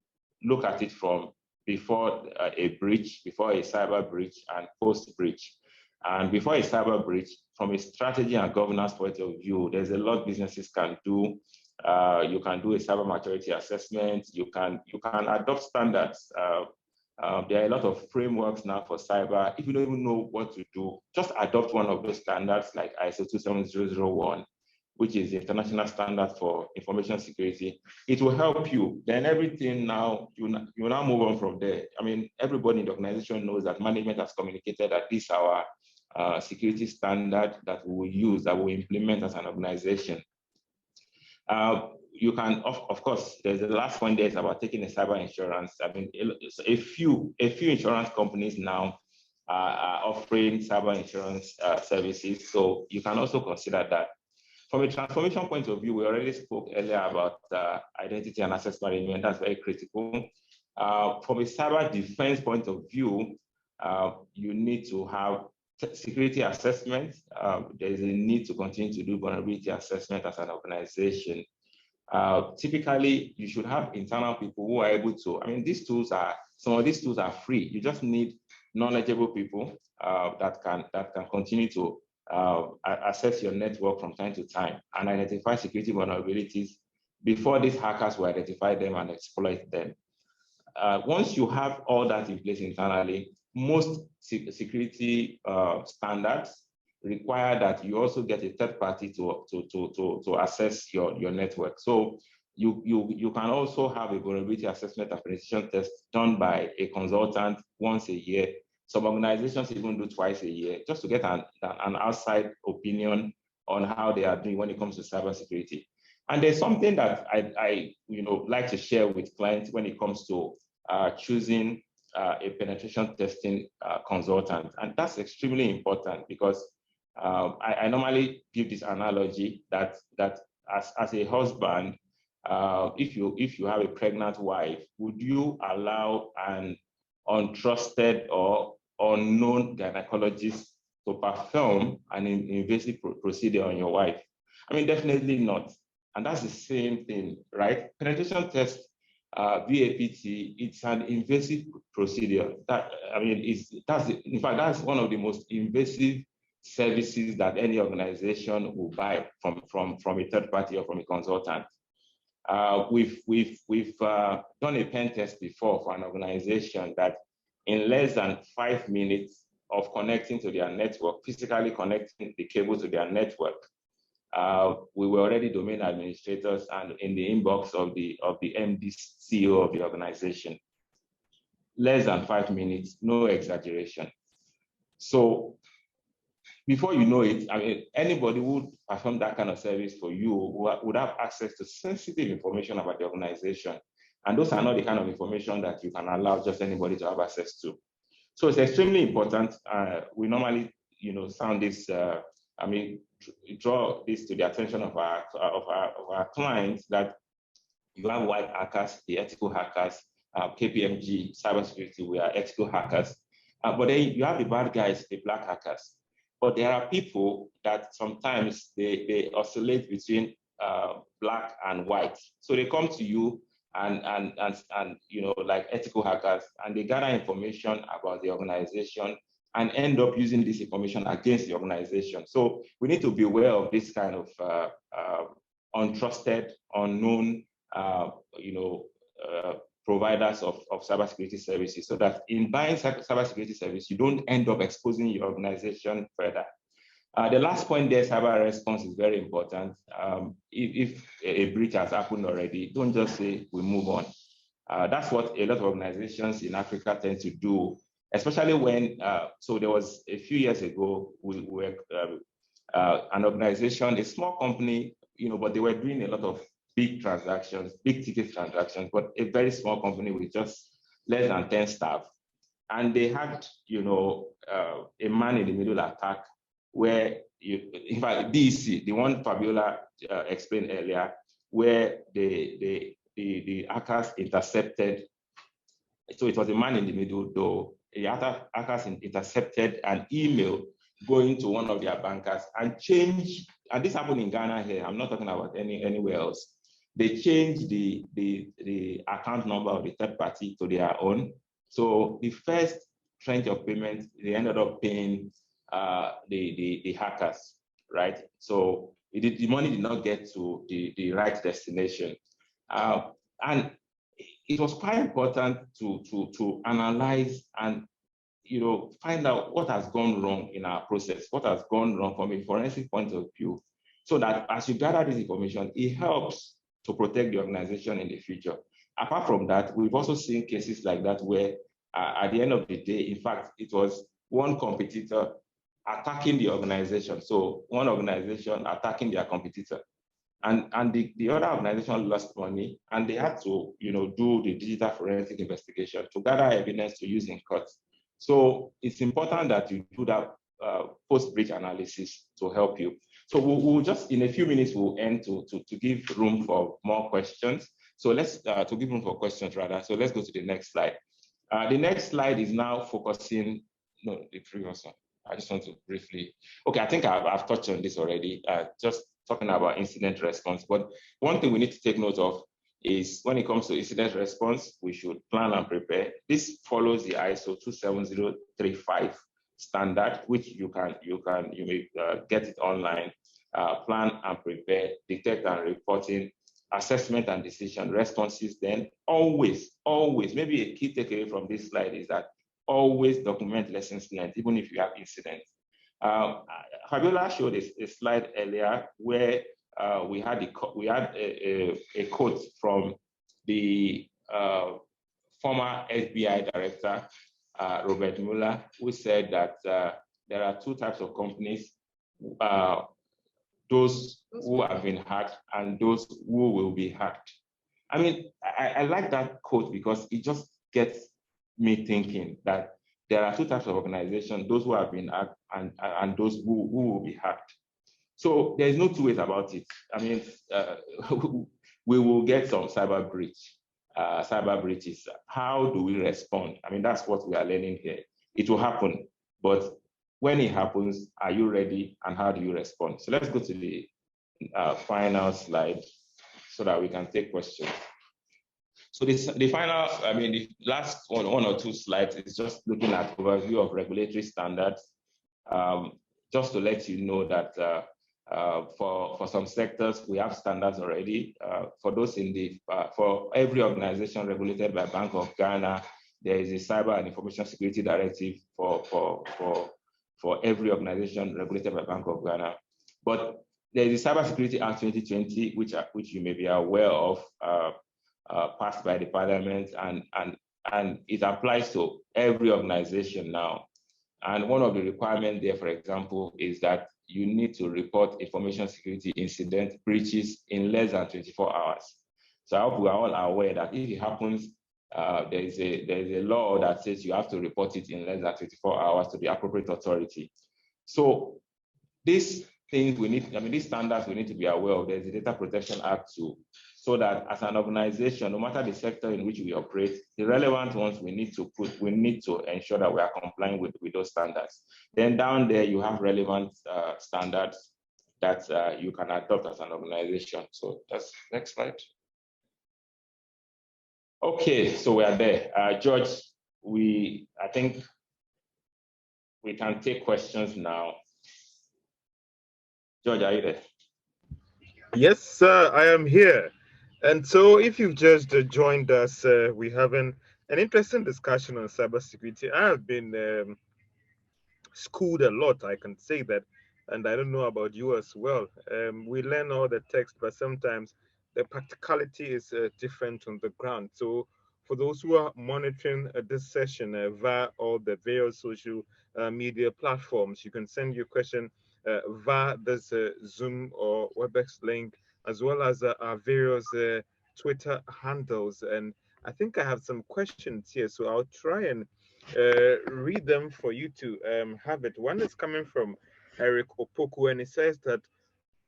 S2: look at it from before a breach, before a cyber breach, and post-breach. And before a cyber breach, from a strategy and governance point of view, there's a lot businesses can do. You can do a cyber maturity assessment. You can adopt standards. There are a lot of frameworks now for cyber. If you don't even know what to do, just adopt one of those standards like ISO 27001, which is the international standard for information security. It will help you. Then everything now, you now move on from there. I mean, everybody in the organization knows that management has communicated that this is our security standard that we will use, that we implement as an organization. You can, of course, there's the last one there is about taking a cyber insurance. I mean, a few insurance companies now are offering cyber insurance services. So you can also consider that. From a transformation point of view, we already spoke earlier about identity and access management. That's very critical. From a cyber defense point of view, you need to have security assessment. There is a need to continue to do vulnerability assessment as an organization. Typically, you should have internal people who are able to, I mean, some of these tools are free. You just need knowledgeable people that can continue to assess your network from time to time and identify security vulnerabilities before these hackers will identify them and exploit them. Once you have all that in place internally, most security standards require that you also get a third party to assess your network. So you can also have a vulnerability assessment and penetration test done by a consultant once a year. Some organizations even do twice a year, just to get an outside opinion on how they are doing when it comes to cybersecurity. And there's something that I like to share with clients when it comes to choosing a penetration testing consultant, and that's extremely important because I normally give this analogy that as a husband, if you have a pregnant wife, would you allow an untrusted or unknown gynecologist to perform an invasive procedure on your wife? I mean, definitely not. And that's the same thing, right? Penetration test, VAPT, it's an invasive procedure. In fact, that's one of the most invasive services that any organization will buy from a third party or from a consultant. We've done a pen test before for an organization that in less than 5 minutes of connecting to their network, physically connecting the cable to their network, we were already domain administrators and in the inbox of the MD CEO of the organization. Less than 5 minutes, no exaggeration. So before you know it, I mean, anybody who would perform that kind of service for you would have access to sensitive information about the organization. And those are not the kind of information that you can allow just anybody to have access to. So it's extremely important. We normally, sound this, draw this to the attention of our clients that you have white hackers, the ethical hackers, KPMG, cybersecurity, we are ethical hackers. But then you have the bad guys, the black hackers. But there are people that sometimes they oscillate between black and white. So they come to you and like ethical hackers, and they gather information about the organization and end up using this information against the organization. So we need to be aware of this kind of untrusted, unknown, providers of cybersecurity services, so that in buying cybersecurity service, you don't end up exposing your organization further. The last point there, cyber response, is very important. If a breach has happened already, don't just say, we move on. That's what a lot of organizations in Africa tend to do, especially when, so there was a few years ago, we were an organization, a small company, but they were doing a lot of big transactions, big ticket transactions, but a very small company with just less than 10 staff. And they had, a man-in-the-middle attack where, in fact, DEC, the one Fabiola explained earlier, where the hackers intercepted, so it was a man in the middle, though, the hackers intercepted an email going to one of their bankers and changed, and this happened in Ghana here, I'm not talking about anywhere else. They changed the account number of the third party to their own. So the first tranche of payment, they ended up paying the hackers, right? So the money did not get to the right destination. And it was quite important to analyze and find out what has gone wrong in our process, what has gone wrong from a forensic point of view, so that as you gather this information, it helps to protect the organization in the future. Apart from that, we've also seen cases like that where at the end of the day, in fact, it was one competitor attacking the organization. So one organization attacking their competitor. And the other organization lost money, and they had to do the digital forensic investigation to gather evidence to use in court. So it's important that you do that post-breach analysis to help you. So we'll just, in a few minutes, we'll end to give room for more questions. So let's, to give room for questions rather. So let's go to the next slide. The next slide is now focusing, no, the previous one. I just want to briefly, okay, I think I've touched on this already, just talking about incident response. But one thing we need to take note of is when it comes to incident response, we should plan and prepare. This follows the ISO 27035 standard, which you may get it online. Plan and prepare, detect and reporting, assessment and decision, responses. Then always, maybe a key takeaway from this slide is that always document lessons learned, even if you have incidents. Fabiola showed a slide earlier where we had a quote from the former FBI director, Robert Mueller, who said that there are two types of companies, those who have been hacked and those who will be hacked. I mean, I like that quote because it just gets me thinking that there are two types of organizations, those who have been hacked and those who will be hacked. So there's no two ways about it. I mean, we will get some cyber breaches. How do we respond? I mean, that's what we are learning here. It will happen, but when it happens, are you ready and how do you respond? So let's go to the final slide so that we can take questions. So the final, I mean, the last one or two slides is just looking at overview of regulatory standards. Just to let you know that For some sectors, we have standards already. For those in the, for every organization regulated by Bank of Ghana, there is a Cyber and Information Security Directive for every organization regulated by Bank of Ghana. But there is the Cybersecurity Act 2020, which you may be aware of, passed by the Parliament, and it applies to every organization now. And one of the requirements there, for example, is that you need to report information security incident breaches in less than 24 hours. So I hope we are all aware that if it happens, there is a law that says you have to report it in less than 24 hours to the appropriate authority. So these things we need, these standards we need to be aware of. There's the Data Protection Act too, so that as an organization, no matter the sector in which we operate, the relevant ones we need to ensure that we are complying with those standards. Then down there, you have relevant standards that you can adopt as an organization. So that's next slide. Okay, so we are there. George, I think we can take questions now. George, are you there?
S1: Yes, sir, I am here. And so if you've just joined us, we're having an interesting discussion on cybersecurity. I have been schooled a lot, I can say that, and I don't know about you as well. We learn all the text, but sometimes the practicality is different on the ground. So for those who are monitoring this session via all the various social media platforms, you can send your question via this Zoom or WebEx link, as well as our various Twitter handles. And I think I have some questions here, so I'll try and read them for you to have it. One is coming from Eric Opoku, and he says that,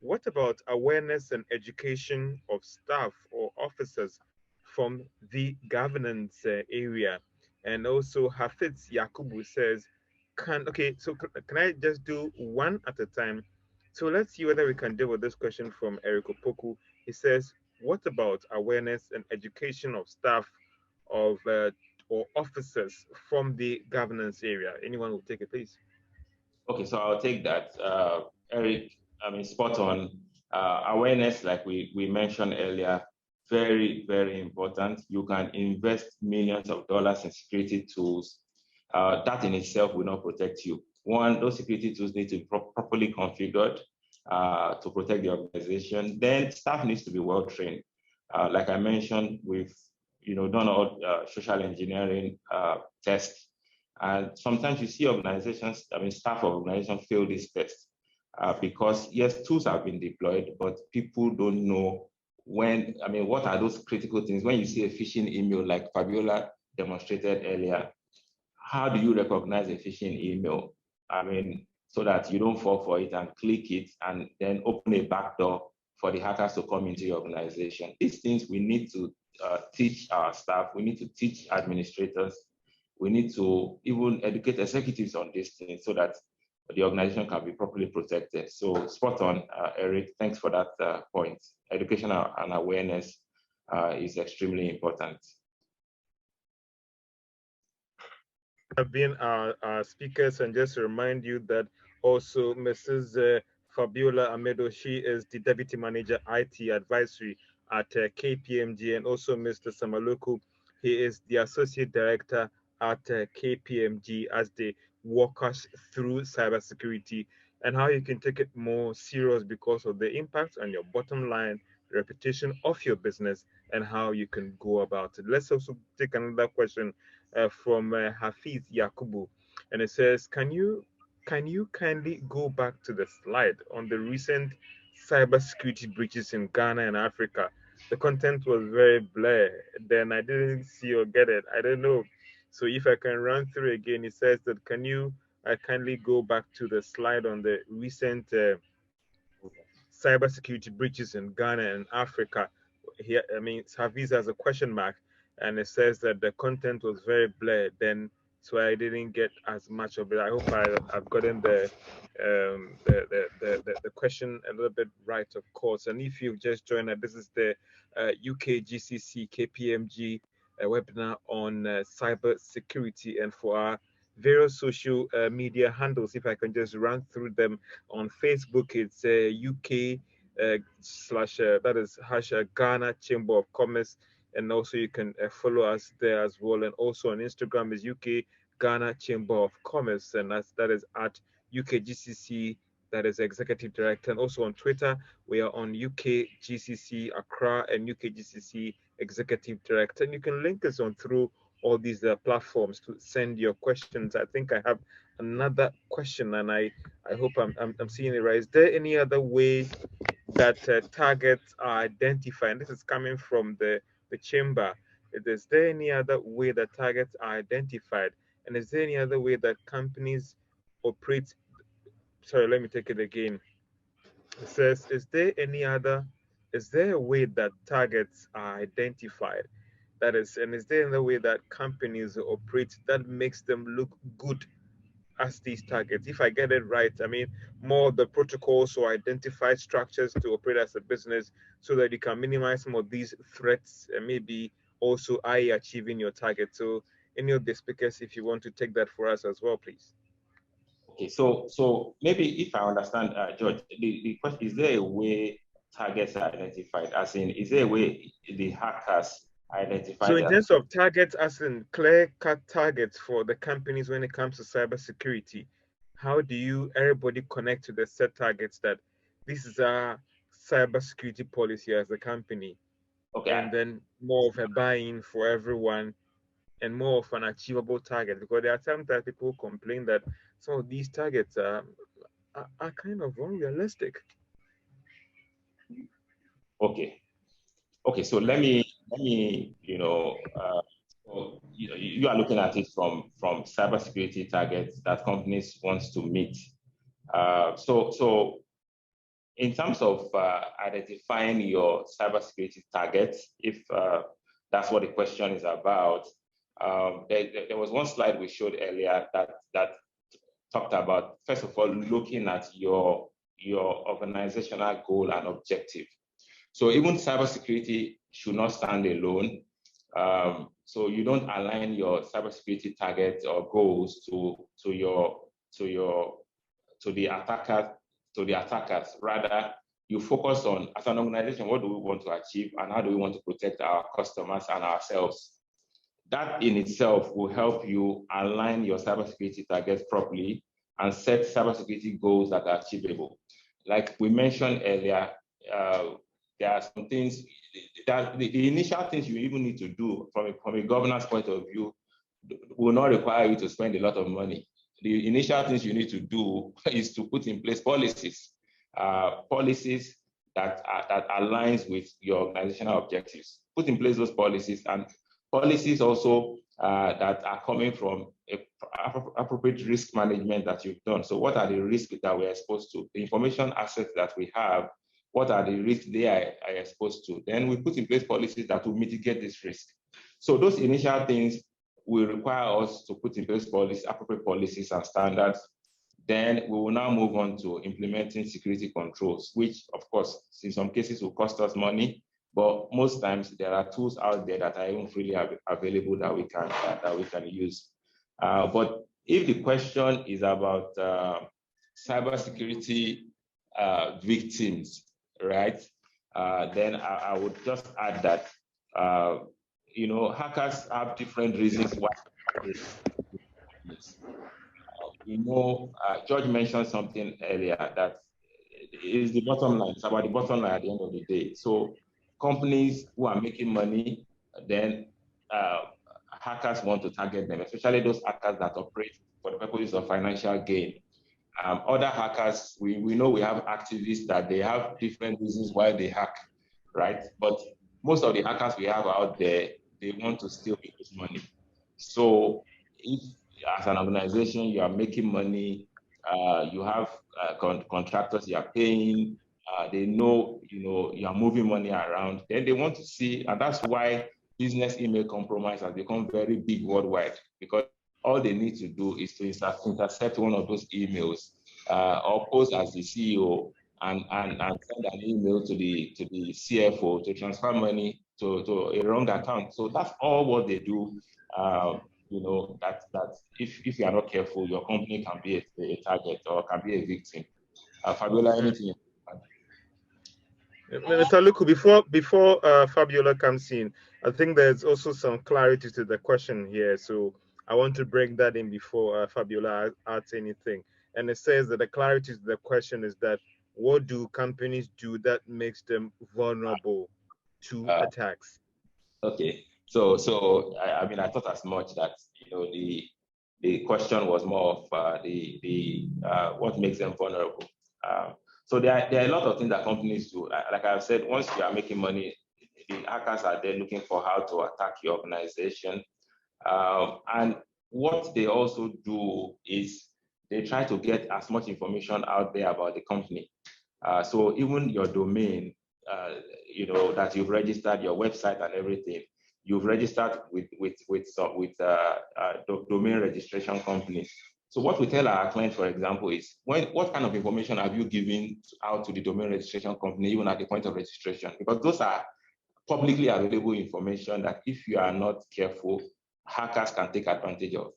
S1: what about awareness and education of staff or officers from the governance area? And also Hafiz Yakubu says, can I just do one at a time? So let's see whether we can deal with this question from Eric Opoku. He says, what about awareness and education of staff of or officers from the governance area? Anyone will take it, please.
S2: Okay, so I'll take that. Eric, spot on. Awareness, like we mentioned earlier, very, very important. You can invest millions of dollars in security tools. That in itself will not protect you. One, those security tools need to be properly configured to protect the organization. Then staff needs to be well trained. Like I mentioned, we've done all social engineering tests. And sometimes you see organizations, staff of organizations fail this test because yes, tools have been deployed, but people don't know what are those critical things. When you see a phishing email like Fabiola demonstrated earlier, how do you recognize a phishing email? So that you don't fall for it and click it and then open a backdoor for the hackers to come into your organization. These things we need to teach our staff, we need to teach administrators, we need to even educate executives on these things so that the organization can be properly protected. So spot on, Eric, thanks for that point. Education and awareness is extremely important.
S1: Have been our speakers, and just to remind you that also Mrs. Fabiola Amedo, she is the Deputy Manager IT Advisory at KPMG, and also Mr. Samaluku, he is the Associate Director at KPMG as they walk us through cybersecurity and how you can take it more serious because of the impact on your bottom line, reputation of your business, and how you can go about it. Let's also take another question from Hafiz Yakubu, and it says, can you kindly go back to the slide on the recent cybersecurity breaches in Ghana and Africa? The content was very blurred. Then I didn't see or get it. I don't know. So if I can run through again, it says that, can you kindly go back to the slide on the recent cybersecurity breaches in Ghana and Africa? Here, Hafiz has a question mark, and it says that the content was very blurred. Then, so I didn't get as much of it. I hope I've gotten the question a little bit right, of course. And if you've just joined us, this is the UKGCC KPMG webinar on cyber security. And for our various social media handles. If I can just run through them. On Facebook, it's UK that is Ghana Chamber of Commerce, and also you can follow us there as well. And also on Instagram is UK Ghana Chamber of Commerce, and that is at UKGCC, that is Executive Director. And also on Twitter, we are on UKGCC Accra and UKGCC Executive Director. And you can link us on through all these platforms to send your questions. I think I have another question, and I hope I'm seeing it right. Is there any other way that targets are identified? And this is coming from the chamber. Is there any other way that targets are identified? And is there any other way that companies operate? Sorry, let me take it again. It says, is there a way that targets are identified? That is, and is there another way that companies operate that makes them look good as these targets? If I get it right, I mean, more of the protocols or identified structures to operate as a business so that you can minimize some of these threats and maybe also achieving your target. So any of the speakers, if you want to take that for us as well, please.
S2: Okay, so maybe if I understand, George, the question, is there a way targets are identified? As in, is there a way the hackers identify?
S1: So in terms of targets, as in clear-cut targets for the companies when it comes to cybersecurity, how do everybody connect to the set targets that this is our cybersecurity policy as a company?
S2: Okay.
S1: And then more of a buy-in for everyone and more of an achievable target, because there are times that people complain that some of these targets are kind of unrealistic.
S2: Okay. So let me you are looking at it from cybersecurity targets that companies want to meet. So in terms of identifying your cybersecurity targets, if that's what the question is about, there was one slide we showed earlier that talked about, first of all, looking at your organizational goal and objective. So even cybersecurity should not stand alone. So you don't align your cybersecurity targets or goals to the attackers. Rather, you focus on, as an organization, what do we want to achieve and how do we want to protect our customers and ourselves? That in itself will help you align your cybersecurity targets properly and set cybersecurity goals that are achievable. Like we mentioned earlier, there are some things that the initial things you even need to do from a governance point of view will not require you to spend a lot of money. The initial things you need to do is to put in place policies that aligns with your organizational objectives. Put in place those policies, and policies also that are coming from appropriate risk management that you've done. So what are the risks that we're exposed to? The information assets that we have, what are the risks they are exposed to? Then we put in place policies that will mitigate this risk. So those initial things will require us to put in place appropriate policies and standards. Then we will now move on to implementing security controls, which of course, in some cases will cost us money, but most times there are tools out there that are even freely available that we can use. But if the question is about cybersecurity victims, right? Then I would just add that hackers have different reasons why. George mentioned something earlier that is the bottom line. It's about the bottom line at the end of the day. So companies who are making money, then hackers want to target them, especially those hackers that operate for the purposes of financial gain. Other hackers, we know we have activists that they have different reasons why they hack, right? But most of the hackers we have out there, they want to steal people's money. So if as an organization you are making money, you have contractors you are paying, they know you are moving money around, then they want to see, and that's why business email compromise has become very big worldwide, because all they need to do is to intercept one of those emails or pose as the CEO and send an email to the CFO to transfer money to a wrong account. So that's all what they do. you know, that if you are not careful, your company can be a target or can be a victim. Fabiola, anything?
S1: Mr. Luku, before Fabiola comes in, I think there's also some clarity to the question here. So I want to bring that in before Fabiola adds anything. And it says that the clarity to the question is that what do companies do that makes them vulnerable to attacks?
S2: Okay, so I mean, I thought as much that, you know, the question was more of what makes them vulnerable. So there are a lot of things that companies do. Like I've said, once you are making money, the hackers are there looking for how to attack your organization. And what they also do is they try to get as much information out there about the company. So even your domain, you know, that you've registered, your website and everything, you've registered with domain registration companies. So what we tell our clients, for example, is what kind of information have you given out to the domain registration company, even at the point of registration? Because those are publicly available information that if you are not careful, hackers can take advantage of.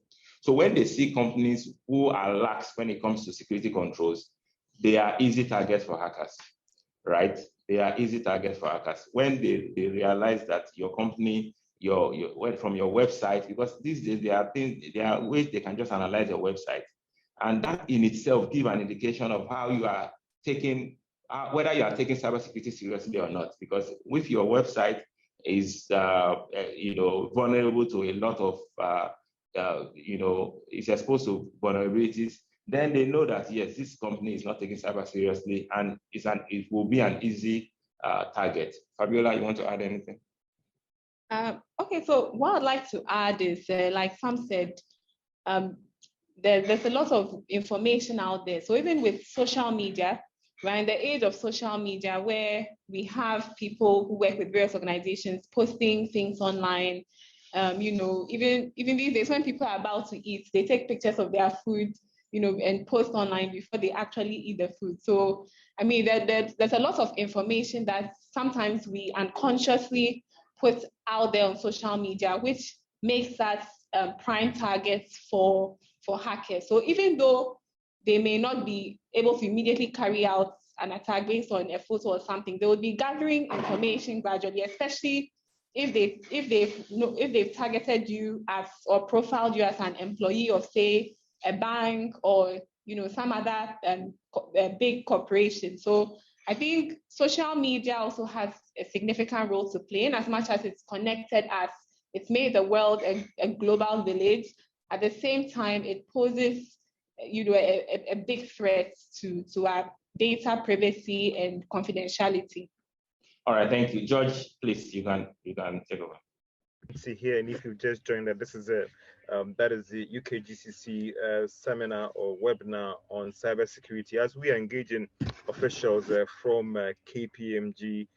S2: So when they see companies who are lax when it comes to security controls, they are easy targets for hackers, right? They are easy targets for hackers. When they realize that your company, from your website, because these days there are ways they can just analyze your website. And that in itself give an indication of how you are taking, whether you are taking cybersecurity seriously or not. Because if your website is, you know, vulnerable to a lot of, you know, is exposed to vulnerabilities, then they know that, yes, this company is not taking cyber seriously, and it will be an easy target. Fabiola, you want to add anything?
S6: Okay, so what I'd like to add is, like Sam said, there's a lot of information out there. So even with social media, we're in the age of social media where we have people who work with various organizations posting things online. You know, even these days when people are about to eat, they take pictures of their food, you know, and post online before they actually eat the food. So, I mean, there's a lot of information that sometimes we unconsciously put out there on social media, which makes us prime targets for hackers. So even though they may not be able to immediately carry out an attack based on a photo or something, they will be gathering information gradually, especially if they've targeted you as or profiled you as an employee of, say, a bank or, you know, some other big corporation. So I think social media also has a significant role to play, in as much as it's connected us. It's made the world a global village. At the same time, it poses, you know, a big threat to our data privacy and confidentiality.
S2: All right, thank you, George. Please, you can take over.
S1: See here, and if you've just joined us, this is that is the UKGCC seminar or webinar on cybersecurity, as we are engaging officials from KPMG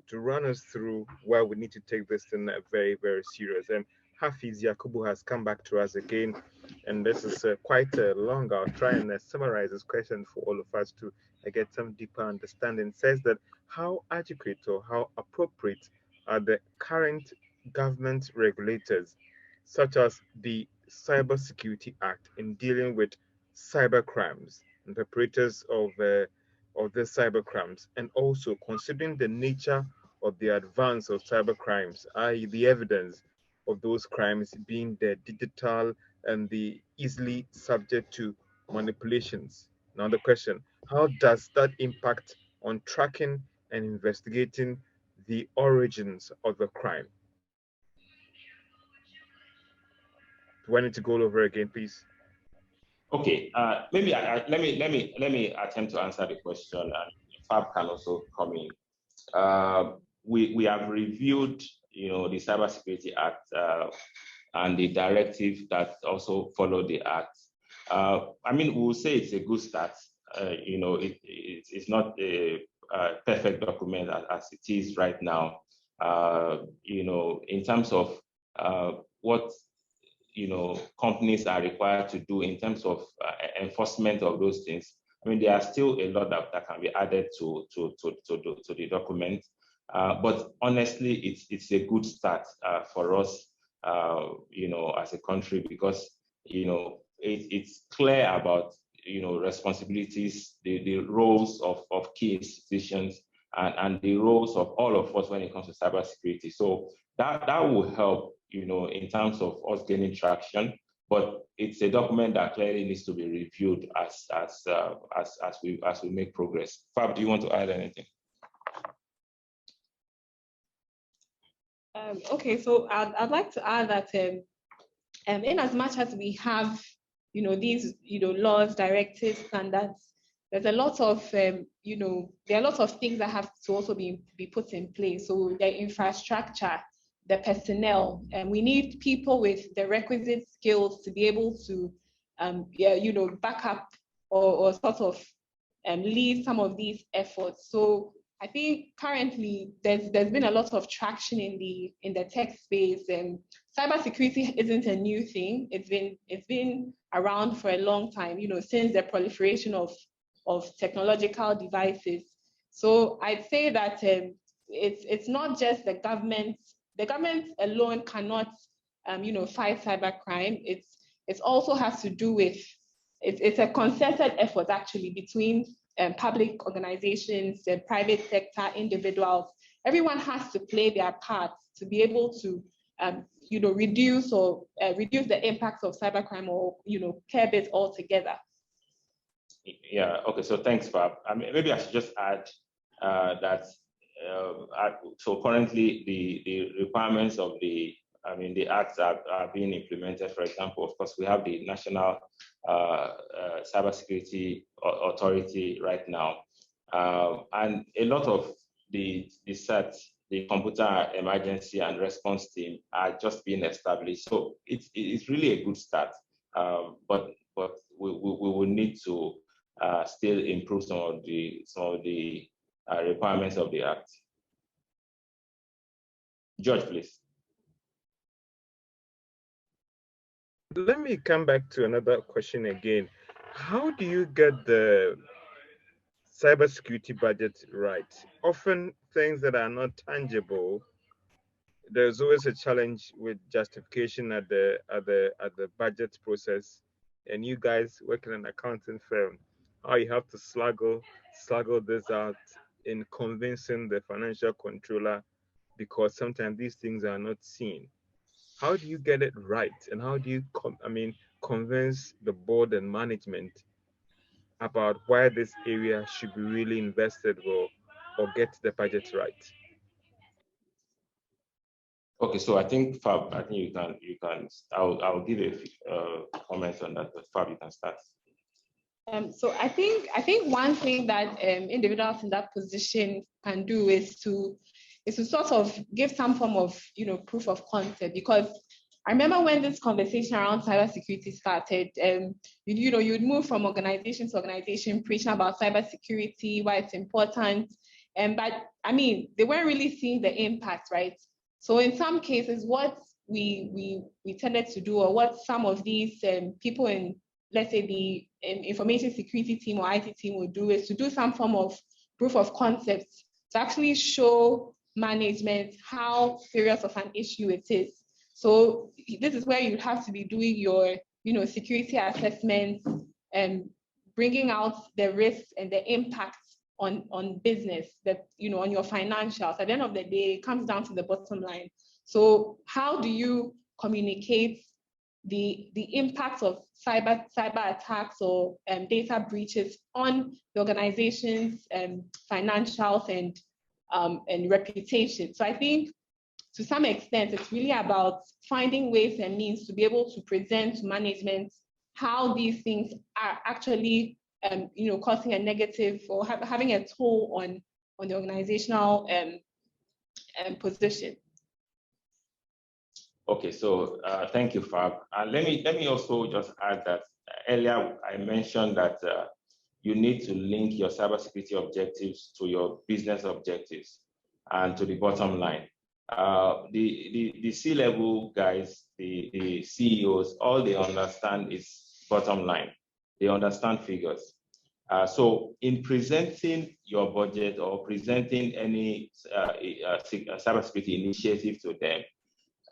S1: to run us through why we need to take this thing very, very serious. And Hafiz Yakubu has come back to us again, and this is quite long. I'll try and summarize this question for all of us to get some deeper understanding. It says that how adequate or how appropriate are the current government regulators, such as the Cybersecurity Act, in dealing with cyber crimes and perpetrators of the cyber crimes, and also considering the nature of the advance of cyber crimes, i.e., the evidence of those crimes being the digital and the easily subject to manipulations. Now, the question: how does that impact on tracking and investigating the origins of the crime? Do I need to go over again, please?
S2: Okay, maybe let me attempt to answer the question, and Fab can also come in. We have reviewed, you know, the Cybersecurity Act and the directive that also follow the act. I mean, we'll say it's a good start. You know, it's not a perfect document as it is right now. You know, in terms of what, you know, companies are required to do in terms of enforcement of those things. I mean, there are still a lot that can be added to the document. But honestly, it's a good start for us as a country, because, it's clear about, responsibilities, the roles of key institutions, and the roles of all of us when it comes to cybersecurity. So that will help, in terms of us gaining traction. But it's a document that clearly needs to be reviewed as we make progress. Fab, do you want to add anything?
S6: Okay, so I'd like to add that in as much as we have, these, laws, directives, standards, there's a lot of, there are a lot of things that have to also be put in place. So the infrastructure, the personnel, and we need people with the requisite skills to be able to, back up or sort of lead some of these efforts. So I think currently there's been a lot of traction in the tech space, and cybersecurity isn't a new thing. It's been around for a long time, since the proliferation of technological devices. So I'd say that it's not just the government. The government alone cannot, fight cybercrime. It also has to do with it's a concerted effort actually between public organizations, the private sector, individuals. Everyone has to play their part to be able to, reduce the impacts of cybercrime, or curb it altogether.
S2: Yeah. Okay. So thanks, Fab. Maybe I should just add that. So currently, the requirements of the acts are being implemented. For example, of course, we have the National Cybersecurity Authority right now, and a lot of the CERT, the Computer Emergency and Response Team, are just being established. So it's really a good start, but we will need to still improve some of the requirements of the Act. George, please.
S1: Let me come back to another question again. How do you get the cybersecurity budget right? Often things that are not tangible, there's always a challenge with justification at the budget process. And you guys work in an accounting firm, how you have to sluggle this out in convincing the financial controller, because sometimes these things are not seen. How do you get it right, and how do you convince the board and management about why this area should be really invested or get the budget right?
S2: Okay, so I think Fab, you can. I'll give a comment on that, but Fab, you can start.
S6: So I think one thing that individuals in that position can do is to sort of give some form of proof of concept, because I remember when this conversation around cybersecurity started, you'd move from organization to organization preaching about cybersecurity, why it's important, but they weren't really seeing the impact, right? So in some cases, what we tended to do, or what some of these people in, let's say, the information security team or IT team would do, is to do some form of proof of concept to actually show management how serious of an issue it is. So this is where you have to be doing your, security assessments and bringing out the risks and the impacts on business, that, on your financials. At the end of the day, it comes down to the bottom line. So how do you communicate the impact of cyber attacks or data breaches on the organization's financials and reputation? So I think to some extent, it's really about finding ways and means to be able to present to management how these things are actually causing a negative or having a toll on the organizational position.
S2: Okay, so thank you, Fab. And let me also just add that earlier I mentioned that you need to link your cybersecurity objectives to your business objectives and to the bottom line. The C-level guys, the CEOs, all they understand is bottom line. They understand figures. So in presenting your budget or presenting any cybersecurity initiative to them,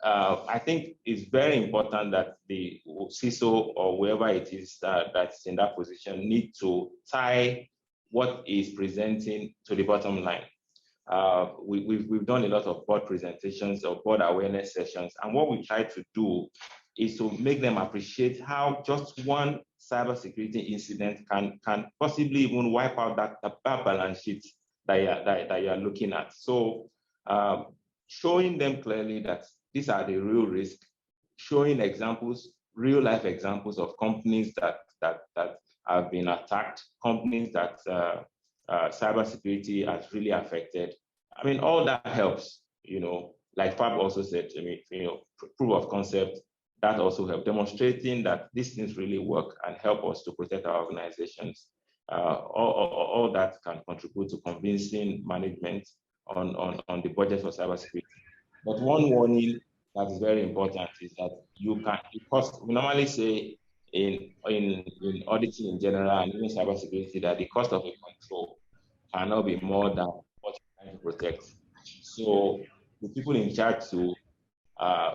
S2: I think it's very important that the CISO or whoever it is that's in that position need to tie what is presenting to the bottom line. We've done a lot of board presentations or board awareness sessions, and what we try to do is to make them appreciate how just one cybersecurity incident can possibly even wipe out that balance sheet that you are looking at. So showing them clearly that these are the real risks, showing examples, real life examples of companies that have been attacked, companies that cybersecurity has really affected. I mean, all that helps, like Fab also said, proof of concept, that also helps, demonstrating that these things really work and help us to protect our organizations. All that can contribute to convincing management on the budget for cybersecurity. But one warning that is very important is that we normally say in auditing in general and even cybersecurity that the cost of a control cannot be more than what you're trying to protect. So the people in charge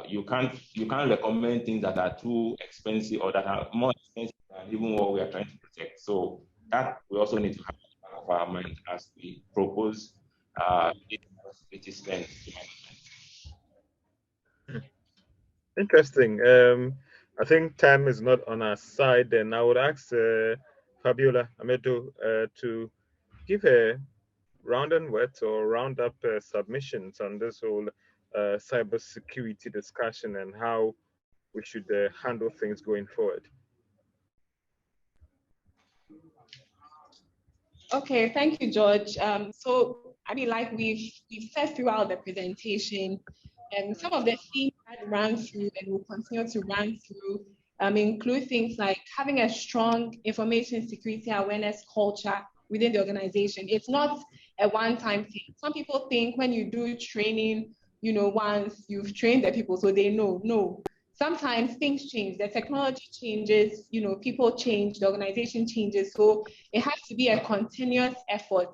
S2: you can't recommend things that are too expensive or that are more expensive than even what we are trying to protect. So that we also need to have in the back of our mind as we propose security spend to management.
S1: Interesting. I think time is not on our side, and I would ask Fabiola Amedo to give a round-on words or round-up submissions on this whole cybersecurity discussion and how we should handle things going forward.
S6: Okay, thank you, George. So, I mean, like we've said throughout the presentation, and some of the themes that ran through and will continue to run through include things like having a strong information security awareness culture within the organization. It's not a one-time thing. Some people think when you do training, once you've trained the people so they know. No. Sometimes things change, the technology changes, people change, the organization changes. So it has to be a continuous effort.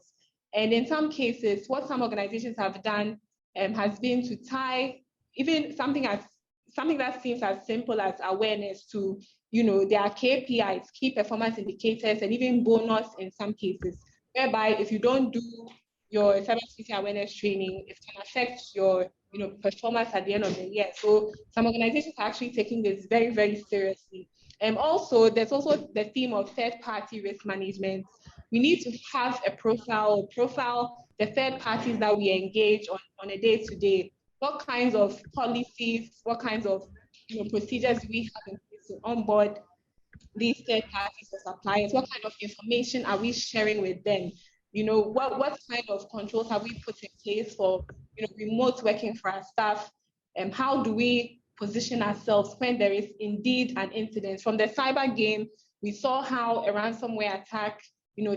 S6: And in some cases, what some organizations have done has been to tie even something that seems as simple as awareness to, their KPIs, key performance indicators, and even bonus in some cases, whereby if you don't do your cybersecurity awareness training, it can affect your performance at the end of the year. So some organizations are actually taking this very, very seriously. And also, there's also the theme of third-party risk management. We need to have a profile the third parties that we engage on a day-to-day. What kinds of policies, what kinds of procedures we have in place to onboard these third parties or suppliers? What kind of information are we sharing with them? What kind of controls have we put in place for remote working for our staff? And how do we position ourselves when there is indeed an incident? From the cyber game, we saw how a ransomware attack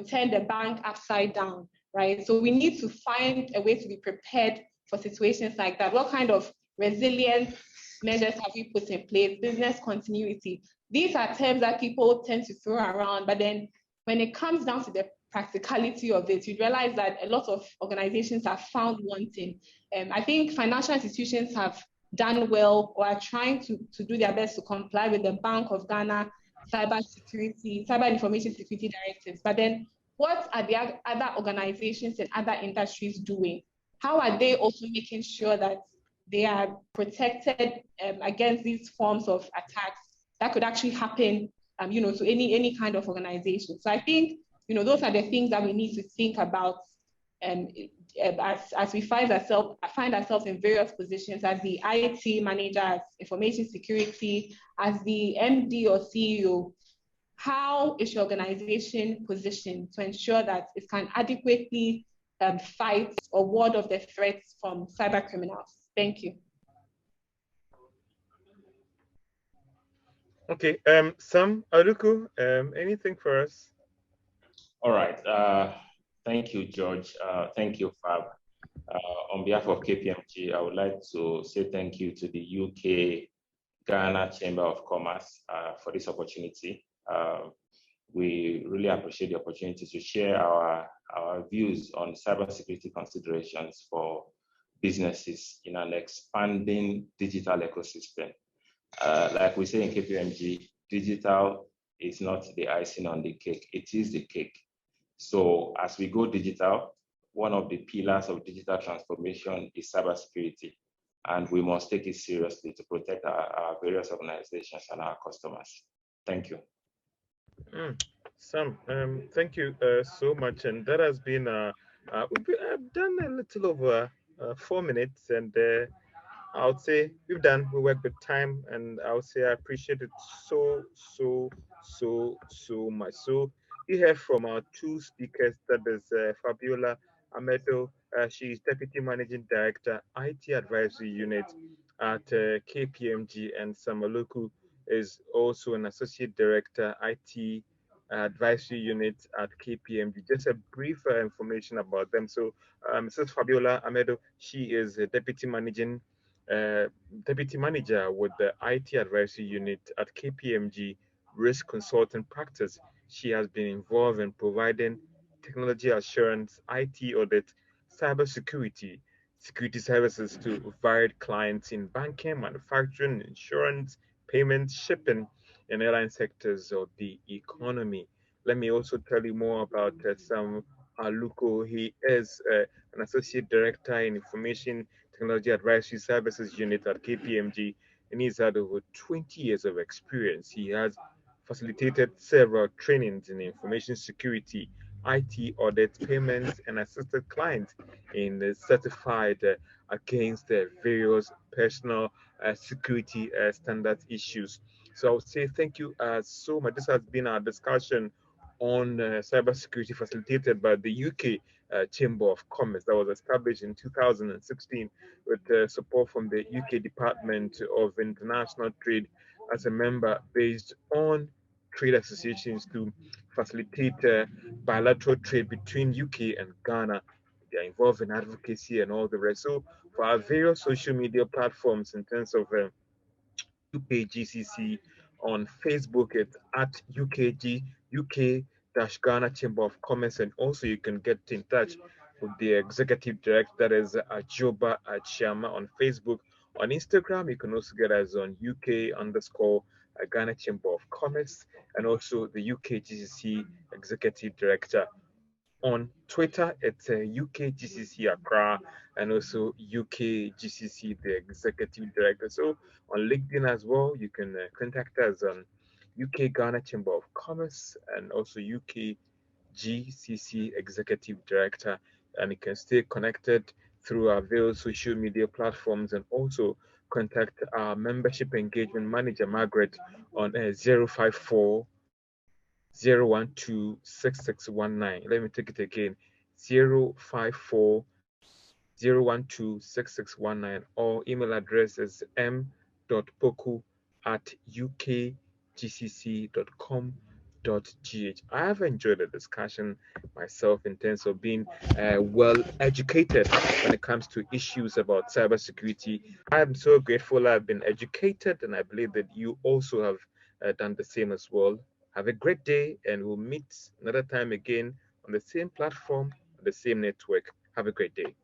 S6: turned the bank upside down, right? So we need to find a way to be prepared for situations like that. What kind of resilience measures have we put in place? Business continuity. These are terms that people tend to throw around, but then when it comes down to the practicality of it, you realize that a lot of organizations are found wanting. I think financial institutions have done well or are trying to do their best to comply with the Bank of Ghana cyber information security directives. But then what are the other organizations and other industries doing? How are they also making sure that they are protected against these forms of attacks that could actually happen to any kind of organization? So I think those are the things that we need to think about as we find ourselves in various positions as the IT manager, as information security, as the MD or CEO. How is your organization positioned to ensure that it can adequately fight or ward off the threats from cyber criminals? Thank you.
S1: Okay, Sam Aluku, anything for us?
S2: All right. Thank you, George. Thank you, Fab. On behalf of KPMG, I would like to say thank you to the UK Ghana Chamber of Commerce for this opportunity. We really appreciate the opportunity to share our views on cybersecurity considerations for businesses in an expanding digital ecosystem. Like we say in KPMG, digital is not the icing on the cake, it is the cake. So as we go digital, one of the pillars of digital transformation is cybersecurity, and we must take it seriously to protect our various organizations and our customers. Thank you.
S1: Sam, thank you so much. And that has been, I've done a little over 4 minutes, and I would say we work with time, and I would say I appreciate it so much. So you hear from our two speakers, that is Fabiola Amedo. She is Deputy Managing Director, IT Advisory Unit at KPMG, and Samaluku is also an Associate Director, IT Advisory Unit at KPMG. Just a brief information about them. So Mrs. Fabiola Amedo, she is a uh, Deputy Manager with the IT Advisory Unit at KPMG Risk Consulting Practice. She has been involved in providing technology assurance, IT audit, cybersecurity, security services to varied clients in banking, manufacturing, insurance, payments, shipping, and airline sectors of the economy. Let me also tell you more about Sam Aluko. He is an Associate Director in Information Technology Advisory Services Unit at KPMG, and he's had over 20 years of experience. He has facilitated several trainings in information security, IT audit, payments, and assisted clients in certified against various personal security standards issues. So I would say thank you so much. This has been our discussion on cybersecurity facilitated by the UK Chamber of Commerce that was established in 2016 with support from the UK Department of International Trade as a member based on trade associations to facilitate bilateral trade between UK and Ghana. They are involved in advocacy and all the rest. So for our various social media platforms in terms of UKGCC on Facebook, it's at UK-Ghana Chamber of Commerce, and also you can get in touch with the executive director, that is Ajoba Achiyama on Facebook. On Instagram, you can also get us on UK underscore Ghana Chamber of Commerce, and also the UKGCC executive director. On Twitter, it's UKGCC Accra, and also UKGCC, the executive director. So on LinkedIn as well, you can contact us on UK Ghana Chamber of Commerce and also UKGCC executive director. And you can stay connected through our various social media platforms, and also contact our membership engagement manager, Margaret, on 054 0126619. Let me take it again, 054 0126619, or email address is m.poku@ukgcc.com.gh. I have enjoyed the discussion myself in terms of being well educated when it comes to issues about cybersecurity. I'm so grateful I've been educated, and I believe that you also have done the same as well. Have a great day, and we'll meet another time again on the same platform, on the same network. Have a great day.